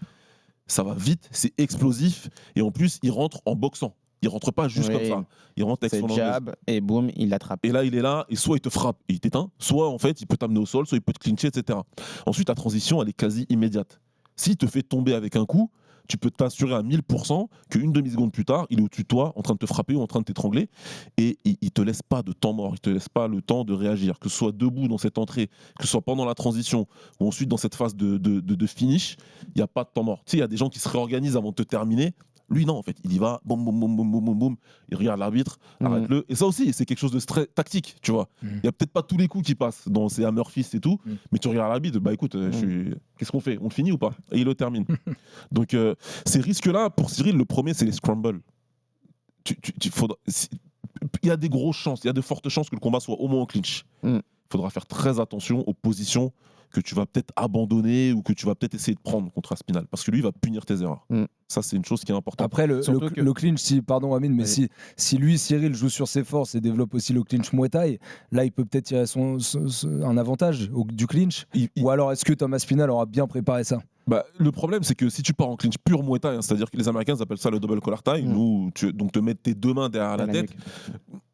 ça va vite, c'est explosif et en plus il rentre en boxant. Il rentre pas juste comme ça. Il rentre avec son jab et boum, il l'attrape. Et là, il est là, et soit il te frappe et il t'éteint, soit en fait, il peut t'amener au sol, soit il peut te clincher, etc. Ensuite, la transition, elle est quasi immédiate. S'il te fait tomber avec un coup, tu peux t'assurer à 1000% qu'une demi-seconde plus tard, il est au-dessus de toi, en train de te frapper ou en train de t'étrangler, et il te laisse pas de temps mort, il te laisse pas le temps de réagir, que ce soit debout dans cette entrée, que ce soit pendant la transition, ou ensuite dans cette phase de finish, il n'y a pas de temps mort. Tu sais, il y a des gens qui se réorganisent avant de te terminer. Lui, non, en fait, il y va, boum, boum, boum, boum, boum, boum, boum, il regarde l'arbitre, arrête-le. Et ça aussi, c'est quelque chose de très tactique, tu vois. Il y a peut-être pas tous les coups qui passent dans ces hammer fist et tout, mais tu regardes l'arbitre, bah écoute, qu'est-ce qu'on fait? On le finit ou pas? Et il le termine. Donc, ces risques-là, pour Cyril, le premier, c'est les scrambles. Il y a des grosses chances, il y a de fortes chances que le combat soit au moins en clinch. Il faudra faire très attention aux positions que tu vas peut-être abandonner ou que tu vas peut-être essayer de prendre contre Aspinall, parce que lui, il va punir tes erreurs. Ça, c'est une chose qui est importante. Après, le clinch, pardon Amine, mais si lui, Cyril, joue sur ses forces et développe aussi le clinch Muay Thai, là, il peut peut-être tirer un avantage du clinch. Ou alors, est-ce que Tom Aspinall aura bien préparé ça? Le problème, c'est que si tu pars en clinch pur Muay Thai, c'est-à-dire que les Américains appellent ça le double collar tie, donc te mettre tes deux mains derrière la tête,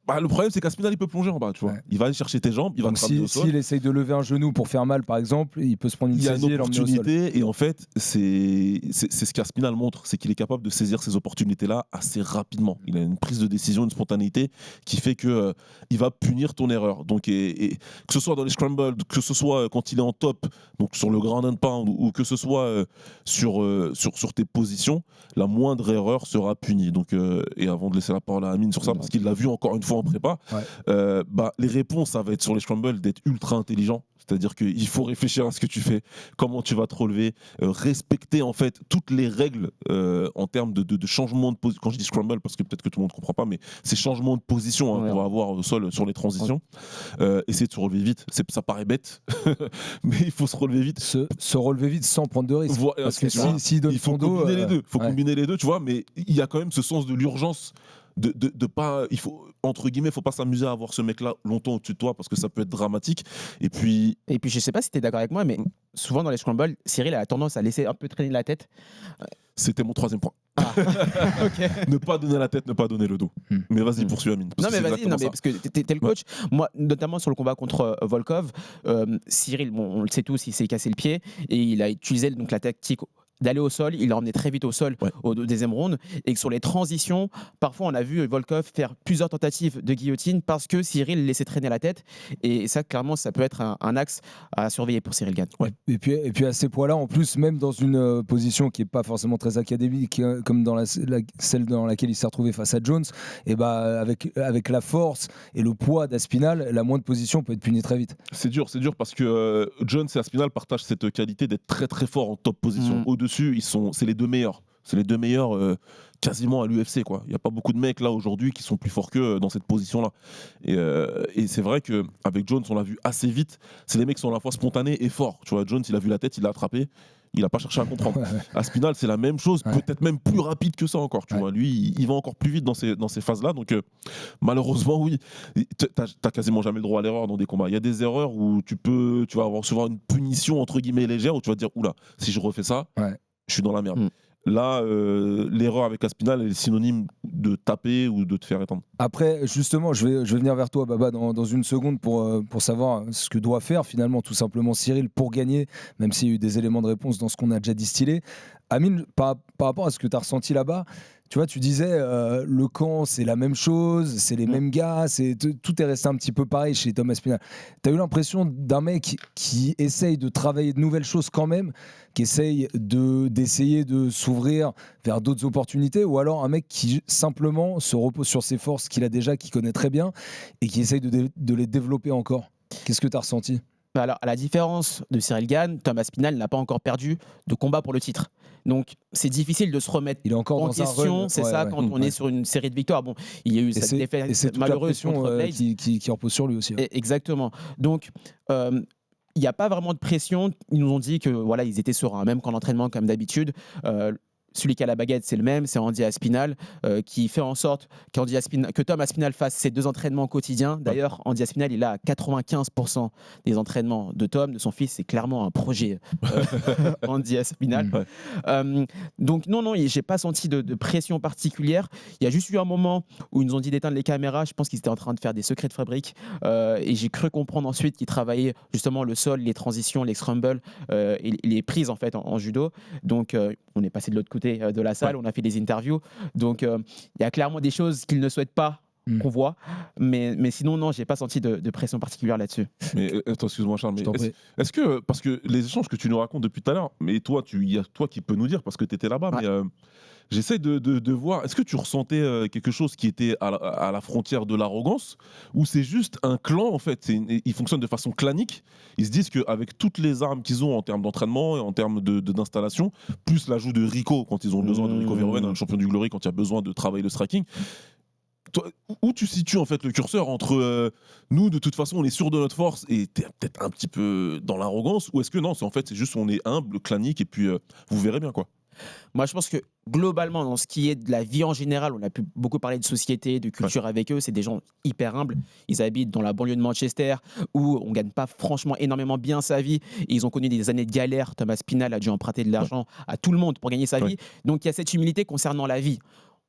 Bah, le problème, c'est qu'Aspinall, il peut plonger en bas, tu vois. Ouais. Il va aller chercher tes jambes, il va Donc te ramener au sol. s'il essaye de lever un genou pour faire mal, par exemple, il peut se prendre une Il y a saisie une et l'emmener au sol. opportunité, et en fait, c'est ce qu'Aspinall montre, c'est qu'il est capable de saisir ces opportunités-là assez rapidement. Il a une prise de décision, une spontanéité qui fait que il va punir ton erreur. Donc, et que ce soit dans les scrambles, que ce soit quand il est en top, donc sur le ground and pound, ou que ce soit sur tes positions, la moindre erreur sera punie. Donc, et avant de laisser la parole à Amine sur ça, parce qu'il l'a vu encore une fois en prépa, les réponses, ça va être sur les scrambles d'être ultra intelligent. C'est-à-dire qu'il faut réfléchir à ce que tu fais, comment tu vas te relever, respecter en fait toutes les règles en termes de changement de position. Quand je dis scramble, parce que peut-être que tout le monde ne comprend pas, mais c'est changement de position qu'on va avoir au sol sur les transitions. Essayer de se relever vite, ça paraît bête, mais il faut se relever vite. Se relever vite sans prendre de risque. Voilà, parce que s'il donne il faut son dos, combiner les deux. Il faut combiner les deux, tu vois, mais il y a quand même ce sens de l'urgence. De pas, il faut, entre guillemets, faut pas s'amuser à avoir ce mec-là longtemps au-dessus de toi parce que ça peut être dramatique. Et puis, je sais pas si tu es d'accord avec moi, mais souvent dans les scrambles, Cyril a tendance à laisser un peu traîner la tête. c'était mon troisième point. Ok. Ne pas donner la tête, ne pas donner le dos. Mais vas-y, poursuis Amine. Non mais vas-y, parce que t'es le coach. Moi, notamment sur le combat contre Volkov, Cyril, on le sait tous, il s'est cassé le pied et il a utilisé donc la tactique d'aller au sol, il l'a emmené très vite au sol au deuxième round, et que sur les transitions, parfois on a vu Volkov faire plusieurs tentatives de guillotine parce que Cyril laissait traîner la tête, et ça clairement ça peut être un axe à surveiller pour Cyril Gane. Et puis à ces poids-là, en plus, même dans une position qui n'est pas forcément très académique, comme dans celle dans laquelle il s'est retrouvé face à Jones, et avec la force et le poids d'Aspinall, la moindre position peut être punie très vite. C'est dur parce que Jones et Aspinall partagent cette qualité d'être très très forts en top position. Au-dessus, c'est les deux meilleurs. C'est les deux meilleurs quasiment à l'UFC, quoi. Il n'y a pas beaucoup de mecs là aujourd'hui qui sont plus forts qu'eux dans cette position-là. Et c'est vrai qu'avec Jones, on l'a vu assez vite. C'est les mecs qui sont à la fois spontanés et forts. Tu vois, Jones, il a vu la tête, il l'a attrapé. Il n'a pas cherché à comprendre. Aspinall, c'est la même chose, peut-être même plus rapide que ça encore. Tu vois, lui, il va encore plus vite dans ces phases-là. Donc, malheureusement, oui, t'as quasiment jamais le droit à l'erreur dans des combats. Il y a des erreurs où tu vas recevoir une punition entre guillemets légère, où tu vas te dire, oula, si je refais ça, je suis dans la merde. Là, l'erreur avec Aspinall est synonyme de taper ou de te faire étendre. Après, justement, je vais venir vers toi, Baba, dans une seconde pour savoir ce que doit faire finalement tout simplement Cyril pour gagner, même s'il y a eu des éléments de réponse dans ce qu'on a déjà distillé. Amine, par rapport à ce que tu as ressenti là-bas, tu vois, tu disais le camp, c'est la même chose, c'est les mêmes gars, tout est resté un petit peu pareil chez Tom Aspinall. Tu as eu l'impression d'un mec qui essaye de travailler de nouvelles choses quand même, qui essaye d'essayer de s'ouvrir vers d'autres opportunités, ou alors un mec qui simplement se repose sur ses forces qu'il a déjà, qu'il connaît très bien, et qui essaye de les développer encore. Qu'est-ce que tu as ressenti ? Alors, à la différence de Cyril Gane, Tom Aspinall n'a pas encore perdu de combat pour le titre. Donc, c'est difficile de se remettre en question. C'est ça, quand on est sur une série de victoires. Bon, il y a eu cette défaite malheureuse contre Blades. Qui repose sur lui aussi. Exactement. Donc, il n'y a pas vraiment de pression. Ils nous ont dit que voilà, ils étaient sur un même camp d'entraînement comme d'habitude. Celui qui a la baguette, c'est le même, c'est Andy Aspinall, qui fait en sorte que Tom Aspinall fasse ses 2 entraînements quotidiens. D'ailleurs, Andy Aspinall, il a 95% des entraînements de Tom, de son fils. C'est clairement un projet, Andy Aspinall. Donc non, j'ai pas senti de pression particulière. Il y a juste eu un moment où ils nous ont dit d'éteindre les caméras. Je pense qu'ils étaient en train de faire des secrets de fabrique. Et j'ai cru comprendre ensuite qu'ils travaillaient justement le sol, les transitions, les scrambles et les prises en fait en judo. Donc on est passé de l'autre côté de la salle, on a fait des interviews, donc il y a clairement des choses qu'ils ne souhaitent pas qu'on voit, mais sinon non, j'ai pas senti de pression particulière là-dessus. Mais attends, excuse-moi Charles, mais est-ce que, parce que les échanges que tu nous racontes depuis tout à l'heure, mais toi, il y a toi qui peux nous dire parce que tu étais là-bas, mais j'essaie de voir, est-ce que tu ressentais quelque chose qui était à la frontière de l'arrogance, ou c'est juste un clan en fait, ils fonctionnent de façon clanique, ils se disent qu'avec toutes les armes qu'ils ont en termes d'entraînement et en termes d'installation, plus l'ajout de Rico quand ils ont besoin de Rico Verhoeven, un champion du Glory, quand il y a besoin de travailler le striking, toi, où tu situes en fait le curseur entre nous de toute façon on est sûr de notre force et t'es peut-être un petit peu dans l'arrogance, ou est-ce que non, c'est juste on est humble, clanique et puis vous verrez bien quoi. Moi, je pense que globalement, dans ce qui est de la vie en général, on a pu beaucoup parler de société, de culture avec eux. C'est des gens hyper humbles. Ils habitent dans la banlieue de Manchester où on ne gagne pas franchement énormément bien sa vie. Et ils ont connu des années de galère. Tom Aspinall a dû emprunter de l'argent à tout le monde pour gagner sa vie. Donc, il y a cette humilité concernant la vie.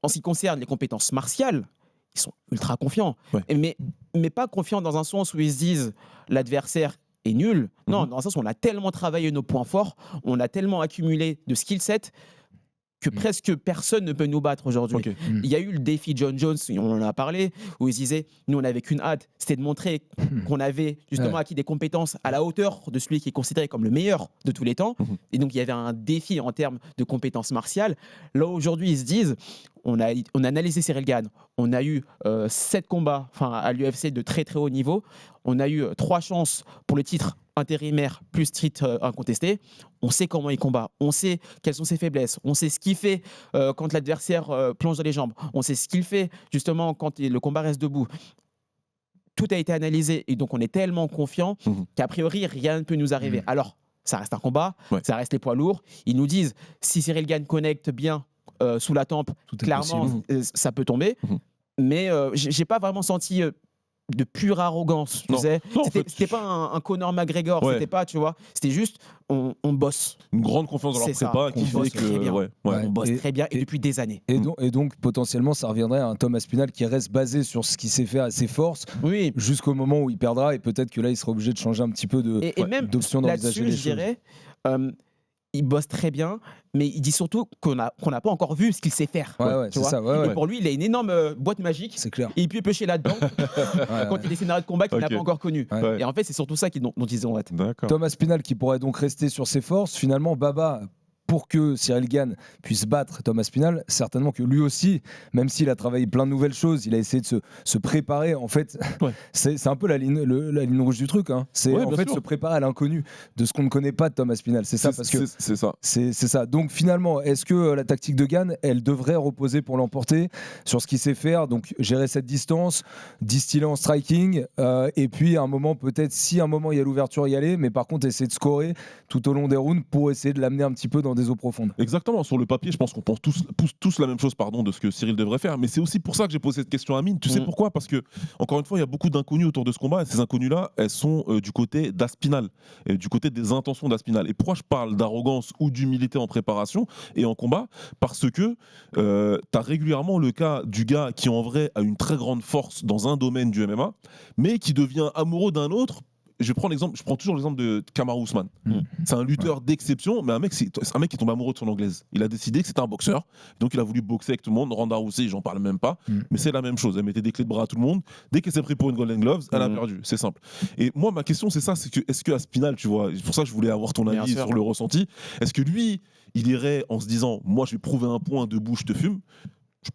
En ce qui concerne les compétences martiales, ils sont ultra confiants. Ouais. Mais pas confiants dans un sens où ils se disent l'adversaire est nul. Non, dans un sens où on a tellement travaillé nos points forts, on a tellement accumulé de skill set que presque personne ne peut nous battre aujourd'hui. Ok. Il y a eu le défi John Jones, on en a parlé, où ils disaient, nous on n'avait qu'une hâte, c'était de montrer qu'on avait justement acquis des compétences à la hauteur de celui qui est considéré comme le meilleur de tous les temps. Et donc il y avait un défi en termes de compétences martiales. Là aujourd'hui ils se disent, on a analysé Cyril Gane, on a eu 7 combats à l'UFC de très très haut niveau, on a eu 3 chances pour le titre intérimaire plus street incontesté. On sait comment il combat, on sait quelles sont ses faiblesses, on sait ce qu'il fait quand l'adversaire plonge dans les jambes, on sait ce qu'il fait justement quand le combat reste debout. Tout a été analysé et donc on est tellement confiant qu'a priori rien ne peut nous arriver. Alors ça reste un combat, ça reste les poids lourds. Ils nous disent si Cyril Gane connecte bien sous la tempe, clairement ça peut tomber. Mais j'ai pas vraiment senti de pure arrogance, tu sais. C'était pas un Conor McGregor, c'était pas, tu vois, c'était juste on bosse. Une grande confiance dans leur prépa qui fait que on bosse très bien et depuis des années. Et donc potentiellement ça reviendrait à un Tom Aspinall qui reste basé sur ce qu'il sait faire à ses forces jusqu'au moment où il perdra et peut-être que là il sera obligé de changer un petit peu d'option d'envisager les choses. Je dirais il bosse très bien, mais il dit surtout qu'on n'a pas encore vu ce qu'il sait faire. C'est ça, et pour lui, il a une énorme boîte magique. C'est clair. Et il peut pêcher là-dedans quand il y a des scénarios de combat qu'il n'a pas encore connus. Et en fait, c'est surtout ça dont ils ont hâte. Tom Aspinall qui pourrait donc rester sur ses forces. Finalement, Baba, pour que Cyril Gane puisse battre Tom Aspinall, certainement que lui aussi, même s'il a travaillé plein de nouvelles choses, il a essayé de se préparer. En fait, c'est un peu la ligne rouge du truc. C'est en fait se préparer à l'inconnu de ce qu'on ne connaît pas de Tom Aspinall. C'est ça, parce que c'est ça. C'est ça. Donc finalement, est-ce que la tactique de Gane, elle devrait reposer pour l'emporter sur ce qu'il sait faire, donc gérer cette distance, distiller en striking, et puis à un moment peut-être, si à un moment il y a l'ouverture, y aller, mais par contre essayer de scorer tout au long des rounds pour essayer de l'amener un petit peu dans des eaux profondes. Exactement, sur le papier, je pense qu'on pense tous la même chose de ce que Cyril devrait faire, mais c'est aussi pour ça que j'ai posé cette question à Amine. Tu sais pourquoi ? Parce que, encore une fois, il y a beaucoup d'inconnus autour de ce combat, et ces inconnus-là, elles sont du côté d'Aspinall, du côté des intentions d'Aspinall. Et pourquoi je parle d'arrogance ou d'humilité en préparation et en combat ? Parce que tu as régulièrement le cas du gars qui en vrai a une très grande force dans un domaine du MMA, mais qui devient amoureux d'un autre. Je prends toujours l'exemple de Kamaru Usman. C'est un lutteur d'exception, mais un mec qui tombe amoureux de son anglaise. Il a décidé que c'était un boxeur, donc il a voulu boxer avec tout le monde. Ronda Rousey, j'en parle même pas, mais c'est la même chose. Elle mettait des clés de bras à tout le monde. Dès qu'elle s'est pris pour une Golden Gloves, elle a perdu. C'est simple. Et moi, ma question, c'est ça, est-ce que Aspinall, tu vois, c'est pour ça que je voulais avoir ton avis sur le ressenti. Est-ce que lui, il irait en se disant, moi, je vais prouver un point, debout, je te fume,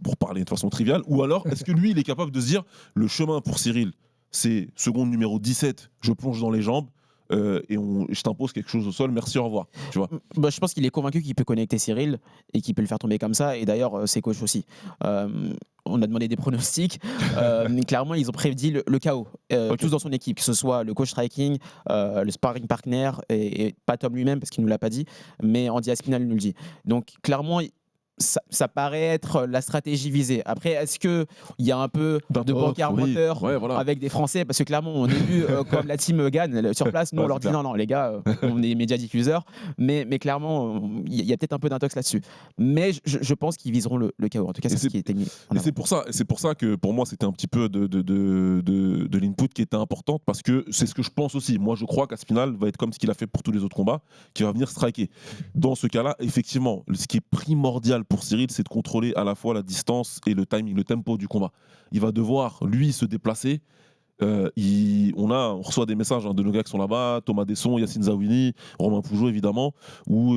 pour parler de façon triviale, ou alors est-ce que lui, il est capable de se dire, le chemin pour Cyril, c'est seconde numéro 17, je plonge dans les jambes et je t'impose quelque chose au sol, merci, au revoir. Tu vois. Je pense qu'il est convaincu qu'il peut connecter Cyril et qu'il peut le faire tomber comme ça, et d'ailleurs ses coachs aussi. On a demandé des pronostics, mais clairement ils ont prédit le chaos, tous dans son équipe, que ce soit le coach striking, le sparring partner, et pas Tom lui-même parce qu'il ne nous l'a pas dit, mais Andy Aspinall nous le dit. Donc clairement ça paraît être la stratégie visée. Après, est-ce qu'il y a un peu de bancard moteur avec des Français ? Parce que clairement, on est vu comme la team Gane sur place. Nous, on leur dit non, les gars, on est médias diffuseurs. Mais clairement, il y a peut-être un peu d'intox là-dessus. Mais je pense qu'ils viseront le chaos. En tout cas, c'est ce qui était mis. Et c'est pour ça que pour moi, c'était un petit peu de l'input qui était importante, parce que c'est ce que je pense aussi. Moi, je crois qu'Aspinall va être comme ce qu'il a fait pour tous les autres combats, qui va venir striker. Dans ce cas-là, effectivement, ce qui est primordial pour Cyril, c'est de contrôler à la fois la distance et le timing, le tempo du combat. Il va devoir, lui, se déplacer. On reçoit des messages de nos gars qui sont là-bas, Thomas Desson, Yacine Zawini, Romain Pougeot évidemment, où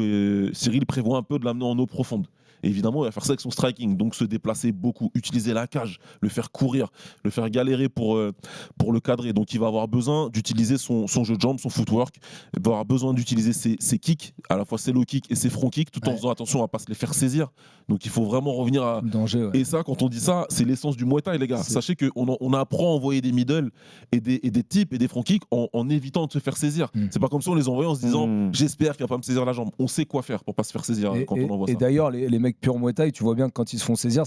Cyril prévoit un peu de l'amener en eau profonde. Et évidemment, il va faire ça avec son striking, donc se déplacer beaucoup, utiliser la cage, le faire courir, le faire galérer pour le cadrer. Donc il va avoir besoin d'utiliser son jeu de jambes, son footwork, il va avoir besoin d'utiliser ses kicks, à la fois ses low kicks et ses front kicks, tout en faisant attention à ne pas se les faire saisir. Donc il faut vraiment revenir à... Danger, Et ça, quand on dit ça, c'est l'essence du Muay Thai, les gars. Sachez qu'on apprend à envoyer des middle et des types et des front kicks en évitant de se faire saisir. C'est pas comme si on les envoyait en se disant j'espère qu'il va pas me saisir la jambe. On sait quoi faire pour pas se faire saisir quand on envoie ça. Et d'ailleurs, les mecs pur Muay Thai, tu vois bien que quand ils se font saisir,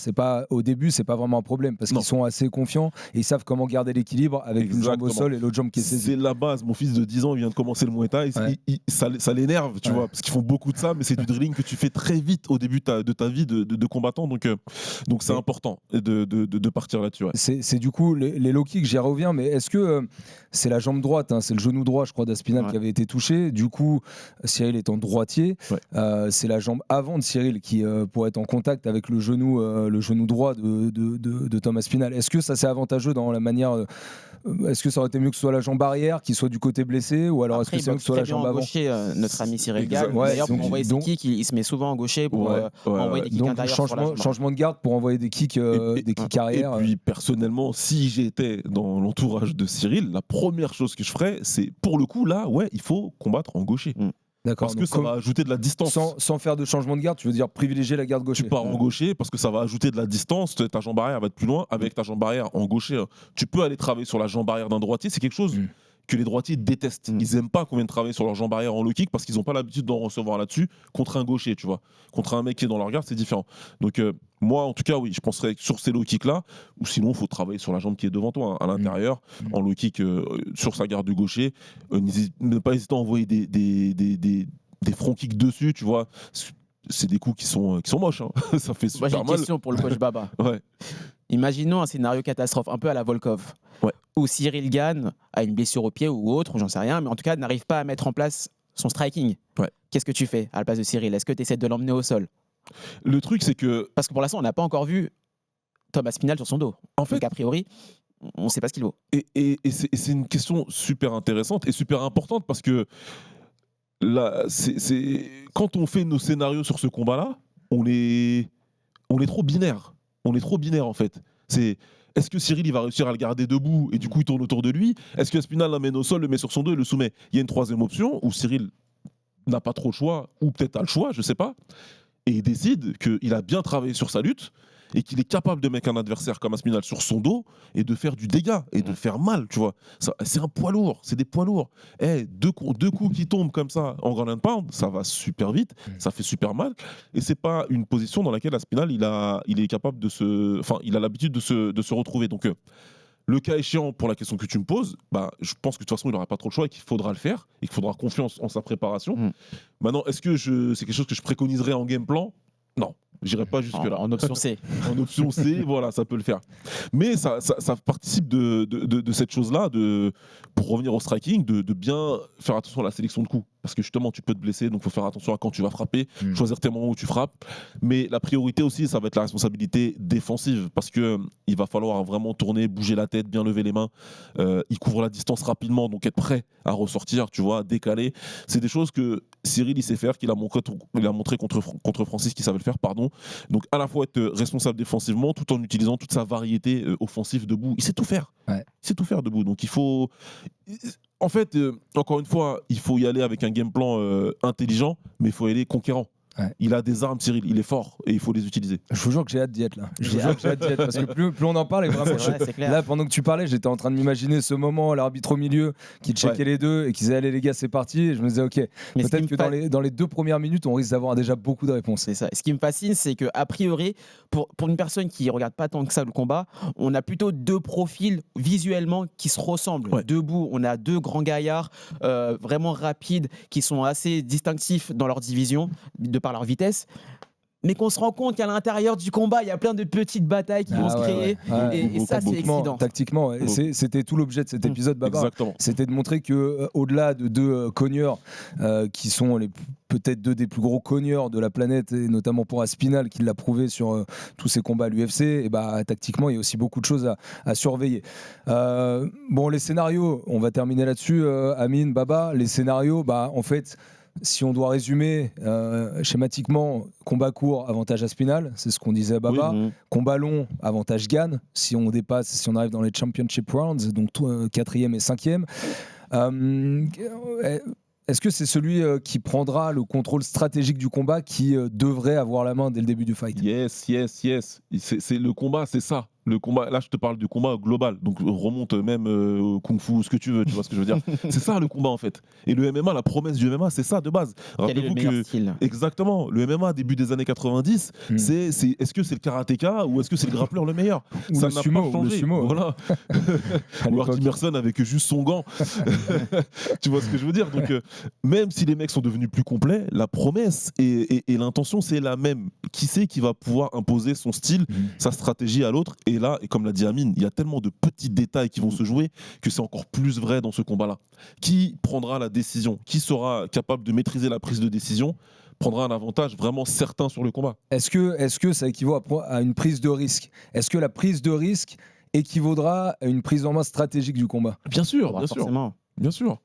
au début, c'est pas vraiment un problème parce qu'ils sont assez confiants et ils savent comment garder l'équilibre avec une jambe au sol et l'autre jambe qui est saisie. C'est la base. Mon fils de 10 ans, il vient de commencer le Muay Thai. Ça l'énerve, tu vois, parce qu'ils font beaucoup de ça, mais c'est du drilling que tu fais très vite au début de ta vie de combattant. Donc c'est important de partir là-dessus. Ouais. C'est du coup les low kicks, j'y reviens, mais est-ce que c'est la jambe droite, c'est le genou droit, je crois, d'Aspinall qui avait été touché. Du coup, Cyril étant droitier, c'est la jambe avant de Cyril qui pourrait être en contact avec le genou droit de Tom Aspinall. Est-ce que ça c'est avantageux dans la manière est-ce que ça aurait été mieux que ce soit la jambe arrière qui soit du côté blessé ou alors est-ce que c'est mieux que ce soit la jambe avant? Notre ami Cyril Gall. D'ailleurs, pour envoyer ses kicks, il se met souvent en gaucher pour envoyer des kicks intérieurs. Changement de garde pour envoyer des kicks arrière. Et puis personnellement, si j'étais dans l'entourage de Cyril, la première chose que je ferais, c'est pour le coup là, il faut combattre en gaucher. Parce que ça va ajouter de la distance. Sans faire de changement de garde, tu veux dire privilégier la garde gaucher. Tu pars en gaucher parce que ça va ajouter de la distance. Ta jambe arrière va être plus loin. Avec ta jambe arrière en gaucher, tu peux aller travailler sur la jambe arrière d'un droitier. C'est quelque chose que les droitiers détestent. Ils aiment pas qu'on vienne travailler sur leur jambe arrière en low kick parce qu'ils n'ont pas l'habitude d'en recevoir là-dessus contre un gaucher, tu vois. Contre un mec qui est dans leur garde, c'est différent. Donc moi, en tout cas, oui, je penserais sur ces low kicks là, ou sinon, il faut travailler sur la jambe qui est devant toi, à l'intérieur, en low kick sur sa garde du gaucher. Ne pas hésiter à envoyer des front kicks dessus, tu vois. C'est des coups qui sont moches. Ça fait super mal. Moi, j'ai une question pour le coach Baba. Imaginons un scénario catastrophe, un peu à la Volkov, où Cyril Gane a une blessure au pied ou autre, j'en sais rien, mais en tout cas n'arrive pas à mettre en place son striking. Qu'est-ce que tu fais à la place de Cyril? Est-ce que tu essaies de l'emmener au sol? Le truc, c'est que... Parce que pour l'instant, on n'a pas encore vu Tom Aspinall sur son dos. En fait, donc, a priori, on ne sait pas ce qu'il vaut. Et c'est une question super intéressante et super importante parce que là, quand on fait nos scénarios sur ce combat-là, on est trop binaire. On est trop binaire en fait. Est-ce que Cyril il va réussir à le garder debout et du coup il tourne autour de lui? Est-ce que Aspinall l'amène au sol, le met sur son dos et le soumet? Il y a une troisième option où Cyril n'a pas trop le choix ou peut-être a le choix, je sais pas, et il décide qu'il a bien travaillé sur sa lutte et qu'il est capable de mettre un adversaire comme Aspinall sur son dos et de faire du dégât et de faire mal, tu vois. C'est un poids lourd, c'est des poids lourds. Deux coups qui tombent comme ça en ground and pound, ça va super vite, ça fait super mal et c'est pas une position dans laquelle Aspinall il est capable il a l'habitude de se retrouver. Donc le cas échéant pour la question que tu me poses, je pense que de toute façon il n'aura pas trop le choix et qu'il faudra le faire et qu'il faudra confiance en sa préparation. Maintenant, est-ce que c'est quelque chose que je préconiserais en game plan? Non. J'irai pas jusque-là. En option C. En option C, voilà, ça peut le faire. Mais ça participe de cette chose-là, pour revenir au striking, de bien faire attention à la sélection de coups. Parce que justement, tu peux te blesser, donc il faut faire attention à quand tu vas frapper, choisir tes moments où tu frappes. Mais la priorité aussi, ça va être la responsabilité défensive. Parce qu'il va falloir vraiment tourner, bouger la tête, bien lever les mains. Il couvre la distance rapidement, donc être prêt à ressortir, tu vois, décaler. C'est des choses que Cyril, il sait faire, qu'il a montré contre Francis qu'il savait le faire, pardon. Donc à la fois être responsable défensivement tout en utilisant toute sa variété offensive debout. Il sait tout faire. Il sait tout faire debout. Donc il faut... En fait, encore une fois, il faut y aller avec un game plan intelligent, mais il faut y aller conquérant. Il a des armes, Cyril, il est fort et il faut les utiliser. Je vous jure que j'ai hâte d'y être là. Je vous jure que j'ai hâte d'y être parce que plus on en parle, et vraiment, là, pendant que tu parlais, j'étais en train de m'imaginer ce moment, l'arbitre au milieu qui checkait les deux et qui disait allez les gars, c'est parti. Et je me disais ok, peut-être que dans les 2 premières minutes, on risque d'avoir déjà beaucoup de réponses. C'est ça. Ce qui me fascine, c'est que a priori, pour une personne qui regarde pas tant que ça le combat, on a plutôt 2 profils visuellement qui se ressemblent. Debout, on a 2 grands gaillards vraiment rapides qui sont assez distinctifs dans leur division de par leur vitesse, mais qu'on se rend compte qu'à l'intérieur du combat, il y a plein de petites batailles qui vont se créer, et ça, c'est excitant. Tactiquement, et c'était tout l'objet de cet épisode, Baba. C'était de montrer que au-delà de 2 cogneurs qui sont peut-être 2 des plus gros cogneurs de la planète, et notamment pour Aspinall qui l'a prouvé sur tous ses combats à l'UFC, et tactiquement il y a aussi beaucoup de choses à surveiller. Bon, les scénarios, on va terminer là-dessus, Amine, Baba. Les scénarios, en fait, si on doit résumer schématiquement, combat court, avantage Aspinall, c'est ce qu'on disait à Baba. Combat long, avantage Gane, si on arrive dans les championship rounds, donc 4e et 5e. Est-ce que c'est celui qui prendra le contrôle stratégique du combat qui devrait avoir la main dès le début du fight? Yes. C'est le combat, c'est ça. Le combat, là je te parle du combat global, donc remonte même au kung-fu, ce que tu veux, tu vois ce que je veux dire. C'est ça le combat en fait. Et le MMA, la promesse du MMA, c'est ça de base. Quel est le meilleur style ? Exactement, le MMA début des années 90, c'est est-ce que c'est le karatéka ou est-ce que c'est le grappleur le meilleur ? Ou Ça le n'a sumo, pas ou le changé. sumo. Voilà. Ou Artie Merson avec juste son gant. Tu vois ce que je veux dire ? Donc même si les mecs sont devenus plus complets, la promesse et l'intention c'est la même. Qui c'est qui va pouvoir imposer son style, sa stratégie à l'autre ? Et là, et comme l'a dit Amine, il y a tellement de petits détails qui vont se jouer que c'est encore plus vrai dans ce combat-là. Qui prendra la décision ? Qui sera capable de maîtriser la prise de décision ? Prendra un avantage vraiment certain sur le combat. Est-ce que ça équivaut à une prise de risque ? Est-ce que la prise de risque équivaudra à une prise en main stratégique du combat ? Bien sûr, bien Forcément. sûr. Bien sûr.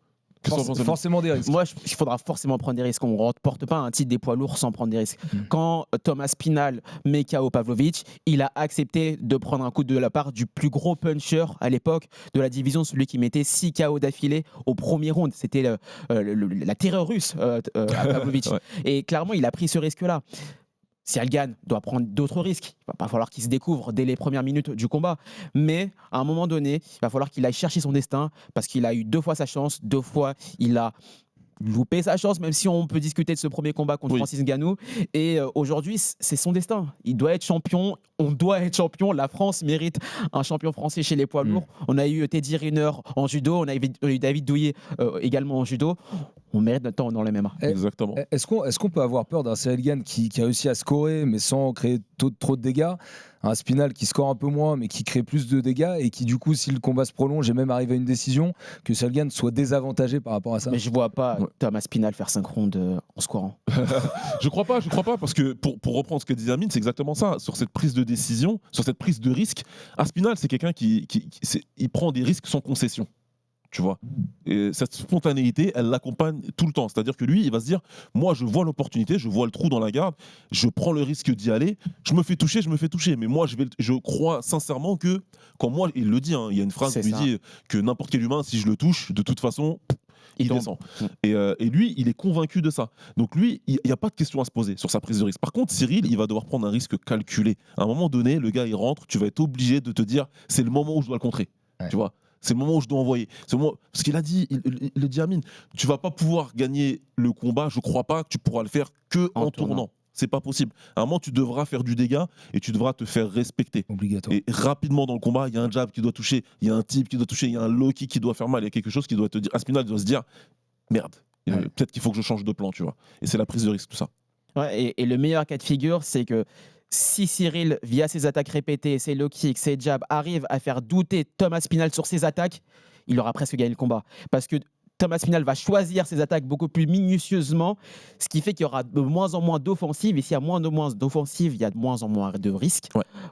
Forcément des risques. Moi, il faudra forcément prendre des risques. On ne remporte pas un titre des poids lourds sans prendre des risques. Quand Thomas Spinal met KO Pavlovich, il a accepté de prendre un coup de la part du plus gros puncher à l'époque de la division, celui qui mettait 6 KO d'affilée au premier round. C'était la terreur russe à Pavlovich. Ouais. Et clairement, il a pris ce risque-là. Si elle gagne, doit prendre d'autres risques. Il va pas falloir qu'il se découvre dès les premières minutes du combat. Mais à un moment donné, il va falloir qu'il aille chercher son destin parce qu'il a eu 2 fois sa chance, 2 fois il a loupé sa chance, même si on peut discuter de ce premier combat contre Francis Ngannou. Et aujourd'hui, c'est son destin. Il doit être champion. On doit être champion. La France mérite un champion français chez les poids lourds. On a eu Teddy Riner en judo. On a eu David Douillet également en judo. On mérite notre temps dans le MMA. Exactement. Est-ce qu'on peut avoir peur d'un Cyril Gane qui a réussi à scorer mais sans créer trop de dégâts ? Un Spinal qui score un peu moins mais qui crée plus de dégâts et qui du coup si le combat se prolonge et même arrive à une décision, que Cyril Gane soit désavantagé par rapport à ça ? Mais je vois pas Thomas Spinal faire 5 rounds en scorant. Je crois pas parce que pour reprendre ce que disait Amine, c'est exactement ça. Sur cette prise de décision, sur cette prise de risque, Aspinall c'est quelqu'un qui il prend des risques sans concession. Tu vois, et cette spontanéité, elle l'accompagne tout le temps. C'est-à-dire que lui, il va se dire, moi, je vois l'opportunité, je vois le trou dans la garde, je prends le risque d'y aller, je me fais toucher. Mais moi, je crois sincèrement que, quand moi, il le dit, hein, il y a une phrase qui lui dit que n'importe quel humain, si je le touche, de toute façon, il descend. Et lui, il est convaincu de ça. Donc lui, il n'y a pas de question à se poser sur sa prise de risque. Par contre, Cyril, il va devoir prendre un risque calculé. À un moment donné, le gars, il rentre, tu vas être obligé de te dire, c'est le moment où je dois le contrer. Ouais. Tu vois, c'est le moment où je dois envoyer. Parce qu'il a dit, il le dit Amine, tu vas pas pouvoir gagner le combat, je crois pas que tu pourras le faire que en tournant. C'est pas possible. À un moment, tu devras faire du dégât et tu devras te faire respecter. Obligatoire. Et rapidement dans le combat, il y a un jab qui doit toucher, il y a un tip qui doit toucher, il y a un low kick qui doit faire mal, il y a quelque chose qui doit te dire, Aspinall doit se dire, merde, peut-être qu'il faut que je change de plan, tu vois. Et c'est la prise de risque, tout ça. Ouais, et le meilleur cas de figure, c'est que si Cyril, via ses attaques répétées, ses low kicks, ses jabs, arrive à faire douter Thomas Spinal sur ses attaques, il aura presque gagné le combat. Parce que Thomas Spinal va choisir ses attaques beaucoup plus minutieusement, ce qui fait qu'il y aura de moins en moins d'offensives. Et s'il y a moins d'offensives, il y a de moins en moins de risques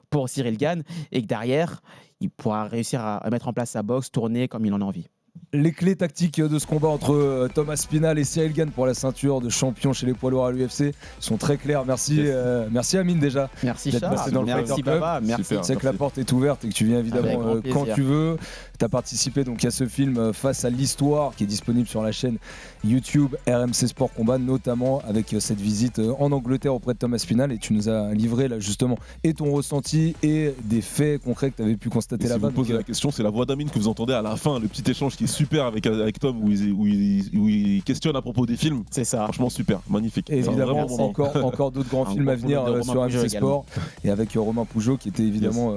pour Cyril Gane. Et que derrière, il pourra réussir à mettre en place sa boxe, tourner comme il en a envie. Les clés tactiques de ce combat entre Thomas Spinal et Cyril Gane pour la ceinture de champion chez les poids lourds à l'UFC sont très claires. Merci, merci Amine déjà. Merci d'être Charles, passé dans le merci Baba, merci. C'est que la porte est ouverte et que tu viens évidemment quand tu veux. Tu as participé donc à ce film Face à l'Histoire qui est disponible sur la chaîne YouTube RMC Sport Combat, notamment avec cette visite en Angleterre auprès de Thomas Spinal, et tu nous as livré là justement et ton ressenti et des faits concrets que tu avais pu constater et là-bas. Si vous posez la question, c'est la voix d'Amine que vous entendez à la fin, le petit échange qui est super avec Tom où il questionne à propos des films. C'est ça. Franchement super, magnique. Et évidemment encore d'autres grands films à venir sur RMC Sport et avec Romain Pougeot qui était évidemment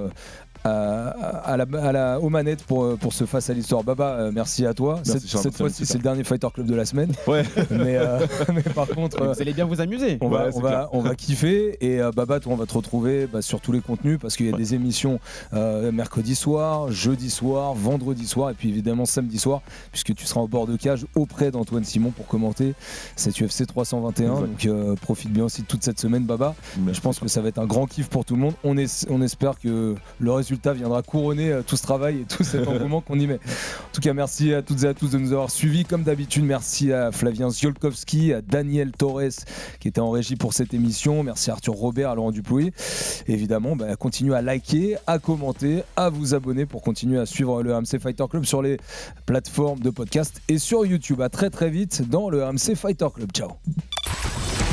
aux manettes pour ce Face à l'Histoire. Baba, merci à toi. Cette fois-ci, c'est le dernier Fighter Club de la semaine. Ouais. mais par contre, vous allez bien vous amuser. On va kiffer. Et Baba, toi, on va te retrouver sur tous les contenus parce qu'il y a des émissions mercredi soir, jeudi soir, vendredi soir et puis évidemment samedi soir, puisque tu seras au bord de cage auprès d'Antoine Simon pour commenter cette UFC 321. Exact. Donc profite bien aussi de toute cette semaine, Baba. Merci. Je pense que ça va être un grand kiff pour tout le monde. On espère que le résultat viendra couronner tout ce travail et tout cet engouement qu'on y met. En tout cas, merci à toutes et à tous de nous avoir suivis. Comme d'habitude, merci à Flavien Ziolkowski, à Daniel Torres qui était en régie pour cette émission. Merci à Arthur Robert, à Laurent Duplouy. Évidemment, continuez à liker, à commenter, à vous abonner pour continuer à suivre le RMC Fighter Club sur les plateformes de podcast et sur YouTube. À très très vite dans le RMC Fighter Club. Ciao.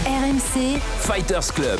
RMC Fighters Club.